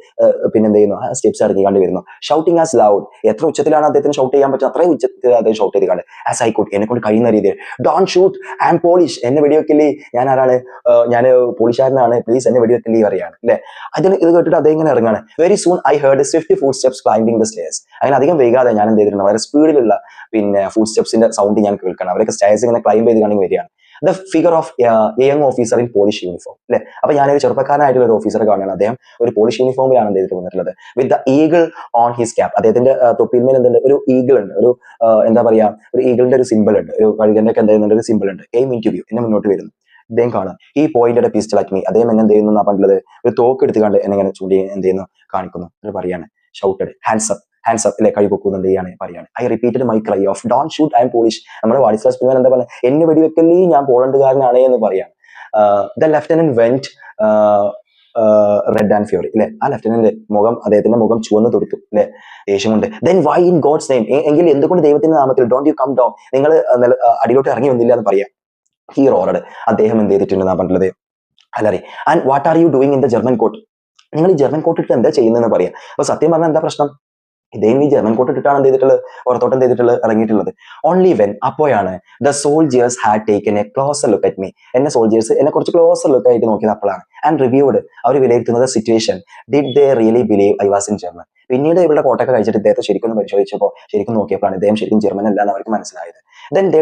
പിന്നെ എന്ത് ചെയ്യുന്നു, ആ സ്റ്റെപ്സ് ഇറങ്ങി കണ്ടു വരുന്നു. ഷൗട്ടിങ് ആസ് ലൗഡ്, എത്ര ഉച്ചത്തിലാണ് അദ്ദേഹത്തിന് ഷൗട്ട് ചെയ്യാൻ പറ്റും അത്രയും ഉച്ചത്തിൽ അദ്ദേഹം ഷൗട്ട് ചെയ്ത് കണ്ട്. ആസ് ഐ കുഡ്, എന്നെ കൊണ്ട് കഴിയുന്ന രീതിയിൽ. Don't shoot, I am Polish, എന്നെ വെടിവെക്കില്ലേ, ഞാൻ ആരാണ്, ഞാൻ പോളിഷുകാരനാണ്, പ്ലീസ് എന്നെ വെടിവെക്കില്ലേ പറയാണ് അല്ലെ. അതിന് ഇത് കേട്ടിട്ട് അദ്ദേഹം ഇങ്ങനെ ഇറങ്ങാണ്. Very soon I heard swift footsteps climbing the stairs, അങ്ങനെ അധികം വൈകാതെ ഞാൻ എന്ത് ചെയ്തിട്ടുണ്ട്, വളരെ സ്പീഡിലുള്ള പിന്നെ ഫുട് സ്റ്റെപ്സിന്റെ സൗണ്ട് ഞാൻ കേൾക്കണം, അവരൊക്കെ സ്റ്റേഴ്സ് ഇങ്ങനെ ക്ലൈംബ് ചെയ്ത് കണ്ടെങ്കിൽ വരികയാണ്. The figure of A young officer in polish uniform അല്ലെ, അപ്പൊ ഞാനൊരു ചെറുപ്പക്കാരനായിട്ടുള്ള ഒരു ഓഫീസറെ കാണുകയാണ്, അദ്ദേഹം ഒരു പോളിഷ് യൂണിഫോമിലാണ് എന്ത് ചെയ്തിട്ട് വന്നിട്ടുള്ളത്. With the eagle on his cap, അദ്ദേഹത്തിന്റെ തൊപ്പിന്മേൽ എന്തുണ്ട്, ഒരു ഈഗിൾ ഉണ്ട്, ഒരു എന്താ പറയാ, ഒരു ഈഗിളിന്റെ ഒരു സിമ്പിൾ ഉണ്ട്, ഒരു കഴുകന്റെ ഒക്കെ എന്ത് ചെയ്യുന്നുണ്ട്, ഒരു സിമ്പിൾ ഉണ്ട്. എയിം ഇന്റർവ്യൂ, എന്നെ മുന്നോട്ട് വരുന്നു, അദ്ദേഹം കാണാം. ഈ പോയിന്റഡ് പിസ്റ്റൾ അറ്റ് മീ, അദ്ദേഹം എന്നെ എന്ത് ചെയ്യുന്നു എന്നാ പറഞ്ഞത്, ഒരു തോക്ക് എടുത്ത് കണ്ട് എന്നെ ഇങ്ങനെ ചൂണ്ടി എന്ത് ചെയ്യുന്നു, കാണിക്കുന്നു, എന്ന് പറയാണ്. ഷൗട്ടഡ് ഹാൻഡ്സ് അപ്പ് അല്ലെ, കൈ പൊക്കുന്നു എന്ത് ചെയ്യാണ് പറയാണ്. I repeated my cry of don't shoot I am Polish, നമ്മുടെ വാഡിസ്ലാവ് സ്പിൽമാൻ എന്താ പറയുക, എന്നെ വെടിവെക്കല്ലേ ഞാൻ പോളണ്ടുകാരനാണ് എന്ന് പറയാണ്. The lieutenant went red and fury അല്ലെ, ആ ലെഫ്റ്റനന്റ് അദ്ദേഹത്തിന്റെ മുഖം ചുവന്ന് തൊടുത്തു അല്ലെ, ദേഷ്യം കൊണ്ട്. Then why in God's name, എങ്കിൽ എന്തുകൊണ്ട് ദൈവത്തിന്റെ നാമത്തിൽ, ഡോണ്ട് യു കം ഡൗൺ, നിങ്ങൾ അടിയിലോട്ട് ഇറങ്ങി വന്നില്ല എന്ന് പറയാം. ഹീ റോറഡ്, അദ്ദേഹം എന്ത് ചെയ്തിട്ടുണ്ടെന്നാ പറഞ്ഞത്, അല്ലറി. And what are you doing in the German coat, നിങ്ങൾ ഈ ജർമ്മൻ കോട്ട് ഇട്ട് എന്താ ചെയ്യുന്നതെന്ന് പറയാം. അപ്പൊ സത്യം പറഞ്ഞാൽ എന്താ പ്രശ്നം, ഇദ്ദേഹം ഈ ജർമ്മൻ കോട്ട് ഇട്ടിട്ടാണ് എന്ത് ചെയ്തിട്ടുള്ളത്, പുറത്തോട്ട് എന്ത് ചെയ്തിട്ടുള്ളത്, ഇറങ്ങിയിട്ടുള്ളത്. ഓൺലി വെൻ, അപ്പോഴാണ് the soldiers had taken A closer look at me, എന്നെ സോൾജിയേഴ്സ് എന്നെ കുറച്ച് ക്ലോസർ ലുക്ക് ആയിട്ട് നോക്കിയത് അപ്പോഴാണ്. ആൻഡ് റിവ്യൂഡ്, അവർ വിലയിരുത്തുന്നത് situation, did they really believe I was in German. പിന്നീട് ഇവരുടെ കോട്ടൊക്കെ കഴിച്ചിട്ട് ഇദ്ദേഹത്തെ ശരിക്കും പരിശോധിച്ചപ്പോൾ ശരിക്കും നോക്കിയപ്പോഴാണ് ഇദ്ദേഹം ശരിക്കും ജർമ്മൻ അല്ല എന്ന് അവർക്ക് മനസ്സിലായത്. Then they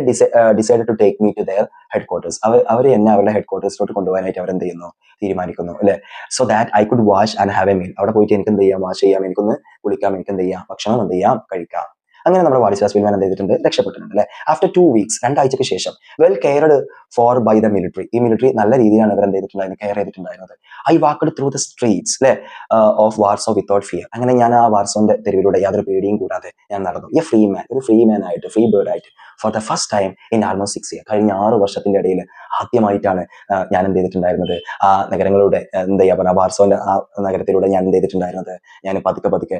decide to take me to their headquarters, അവർ എന്നെ അവരുടെ ഹെഡ് ക്വാർട്ടേഴ്സിലോട്ട് കൊണ്ടുപോകാനായിട്ട് അവരെന്ത് ചെയ്യുന്നു, തീരുമാനിക്കുന്നു അല്ലെ. So that I could wash and have a meal, അവിടെ പോയിട്ട് എനിക്ക് എന്ത് ചെയ്യാം, വാഷ് ചെയ്യാം, എനിക്കൊന്ന് കുളിക്കാം, എനിക്ക് എന്ത് ചെയ്യാം, ഭക്ഷണം എന്ത് ചെയ്യാം, കഴിക്കാം. അങ്ങനെ നമ്മുടെ വാഡിസ്ലാവ് സ്പിൽമാൻ എന്ത് ചെയ്തിട്ടുണ്ട്, രക്ഷപ്പെട്ടിട്ടുണ്ട് അല്ലെ. ആഫ്റ്റർ 2 weeks, 2 ആഴ്ചയ്ക്ക് ശേഷം, well cared for by the military, ഈ മിലിറ്ററി നല്ല രീതിയിലാണ് ഇവർ എന്ത് ചെയ്തിട്ടുണ്ടായിരുന്നത്, കെയർ ചെയ്തിട്ടുണ്ടായിരുന്നത്. I walked through the streets അല്ലെ ഓഫ് വാർസോ വിത്തൗട്ട് ഫിയർ, അങ്ങനെ ഞാൻ ആ വാർസോന്റെ തെരുവിലൂടെ യാതൊരു പേടിയും കൂടാതെ ഞാൻ നടന്നു. എ ഫ്രീ മാൻ, ഒരു ഫ്രീ മാൻ ആയിട്ട്, ഫ്രീ ബേർഡ് ആയിട്ട്, for the first time in almost 6 year. കഴിഞ്ഞ 6 വർഷത്തിന്റെ ഇടയിൽ ആദ്യമായിട്ടാണ് ഞാൻ എന്ത് ചെയ്തിട്ടുണ്ടായിരുന്നത്, ആ നഗരങ്ങളുടെ എന്താ പറയുക, ബാർസോന്റെ ആ നഗരത്തിലൂടെ ഞാൻ എന്ത് ചെയ്തിട്ടുണ്ടായിരുന്നത്, ഞാൻ പതുക്കെ പതുക്കെ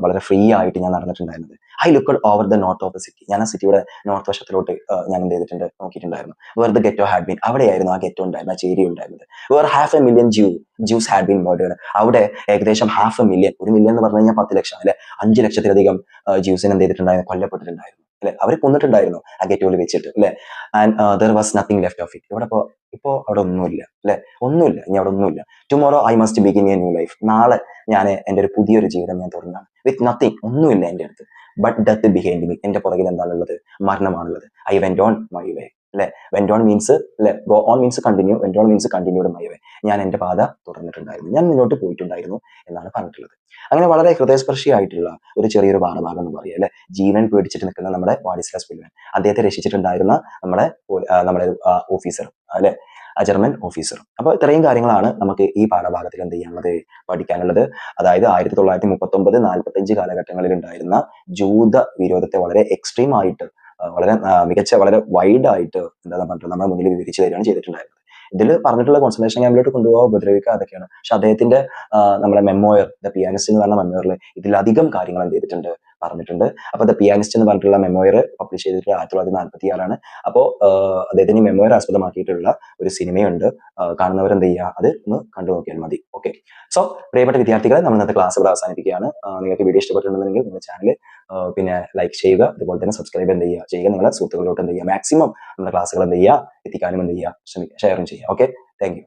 വളരെ ഫ്രീ ആയിട്ട് ഞാൻ നടന്നിട്ടുണ്ടായിരുന്നത്. I looked over the north of the city. ഞാൻ ആ സിറ്റിയുടെ നോർത്ത് വശത്തിലോട്ട് ഞാൻ എന്ത് ചെയ്തിട്ടുണ്ട്, നോക്കിയിട്ടുണ്ടായിരുന്നു. Where the ghetto had been, അവിടെയായിരുന്നു ആ ഗെറ്റോ ഉണ്ടായിരുന്നത്, ആ ചേരി ഉണ്ടായിരുന്നത്. Where 500,000 Jews had been murdered. അവിടെ ഏകദേശം 500,000, 1 മില്യൺ എന്ന് പറഞ്ഞു കഴിഞ്ഞാൽ 10 ലക്ഷം അല്ലെ, 5 ലക്ഷത്തിലധികം ജ്യൂസിന് എന്ത് ചെയ്തിട്ടുണ്ടായിരുന്നു, കൊല്ലപ്പെട്ടിട്ടുണ്ടായിരുന്നു അല്ലെ, അവരെ കൊന്നിട്ടുണ്ടായിരുന്നു ആ ഗെറ്റോയിൽ വെച്ചിട്ട് അല്ലെ. And there was nothing left of it. ഇവിടെ ഇപ്പോ അവിടെ ഒന്നുമില്ല അല്ലെ, ഒന്നുമില്ല, ഇനി അവിടെ ഒന്നുമില്ല. Tomorrow I must begin A new life. നാളെ ഞാൻ എൻ്റെ ഒരു പുതിയൊരു ജീവിതം ഞാൻ തുടങ്ങാണ്. വിത്ത് നത്തിങ്, ഒന്നുമില്ല എൻ്റെ അടുത്ത്. ബട്ട് ഡെത്ത് ബിഹൈൻഡ് മീ, എൻ്റെ പുറകിൽ എന്താണുള്ളത്, മരണമാണുള്ളത്. I went on my way അല്ലെ. വെന്റ് ഓൺ മീൻസ് അല്ലെ, go on means continue, went on means continued my way. ഞാൻ എൻ്റെ പാത തുറന്നിട്ടുണ്ടായിരുന്നു, ഞാൻ മുന്നോട്ട് പോയിട്ടുണ്ടായിരുന്നു എന്നാണ് പറഞ്ഞിട്ടുള്ളത്. അങ്ങനെ വളരെ ഹൃദയസ്പർശിയായിട്ടുള്ള ഒരു ചെറിയൊരു പാഠഭാഗം എന്ന് പറയുക അല്ലെ. ജീവൻ പേടിച്ചിട്ട് നിൽക്കുന്ന നമ്മുടെ വാഡിസ്ലാസ് പിൽമാൻ, അദ്ദേഹത്തെ രക്ഷിച്ചിട്ടുണ്ടായിരുന്ന നമ്മുടെ ഓഫീസർ അല്ലെ, ജർമ്മൻ ഓഫീസർ. അപ്പൊ ഇത്രയും കാര്യങ്ങളാണ് നമുക്ക് ഈ പാഠഭാഗത്തിൽ എന്ത് ചെയ്യാനുള്ളത്, പഠിക്കാനുള്ളത്. അതായത് 1939-45 കാലഘട്ടങ്ങളിൽ ഉണ്ടായിരുന്ന ജൂത വിരോധത്തെ വളരെ എക്സ്ട്രീം ആയിട്ട്, വളരെ മികച്ച, വളരെ വൈഡ് ആയിട്ട് എന്താ പറഞ്ഞിട്ട് നമ്മുടെ മുന്നിൽ വിവരിച്ചു തരികയാണ് ചെയ്തിട്ടുണ്ടായിരുന്നത്. ഇതിൽ പറഞ്ഞിട്ടുള്ള കോൺസെൻട്രേഷൻ ക്യാമ്പിലോട്ട് കൊണ്ടുപോകാൻ, ഉപദ്രവിക്കുക, അതൊക്കെയാണ്. പക്ഷെ അദ്ദേഹത്തിന്റെ നമ്മുടെ മെമ്മോയർ ദ പിയാനിസ്റ്റ് എന്ന് പറഞ്ഞ മെമ്മോയറിൽ ഇതിലധികം കാര്യങ്ങൾ എന്ത് ചെയ്തിട്ടുണ്ട്, പറഞ്ഞിട്ടുണ്ട്. അപ്പൊ ദ പിയാനിസ്റ്റ് എന്ന് പറഞ്ഞിട്ടുള്ള മെമ്മോയർ പബ്ലിഷ് ചെയ്തിട്ട് 1946. അപ്പോൾ അദ്ദേഹത്തിന് ഈ മെമ്മോയർ ആസ്പദമാക്കിയിട്ടുള്ള ഒരു സിനിമയുണ്ട്. കാണുന്നവർ എന്ത് ചെയ്യുക, അത് ഒന്ന് കണ്ടു നോക്കിയാൽ മതി. ഓക്കെ. സോ പ്രിയപ്പെട്ട വിദ്യാർത്ഥികളെ, നമ്മൾ ഇന്നത്തെ ക്ലാസ് ഇവിടെ അവസാനിപ്പിക്കുകയാണ്. നിങ്ങൾക്ക് വീഡിയോ ഇഷ്ടപ്പെട്ടിട്ടുണ്ടെങ്കിൽ നമ്മുടെ ചാനൽ പിന്നെ ലൈക്ക് ചെയ്യുക, അതുപോലെ തന്നെ സബ്സ്ക്രൈബ് എന്ത് ചെയ്യുക, നിങ്ങളുടെ സുഹൃത്തുക്കളിലോട്ട് എന്ത് ചെയ്യുക, മാക്സിമം നമ്മുടെ ക്ലാസ്സുകൾ എന്ത് ചെയ്യുക, എത്തിക്കാനും എന്ത് ചെയ്യുക, ശ്രമിക്കുക, ഷെയറും ചെയ്യുക. Okay, thank you.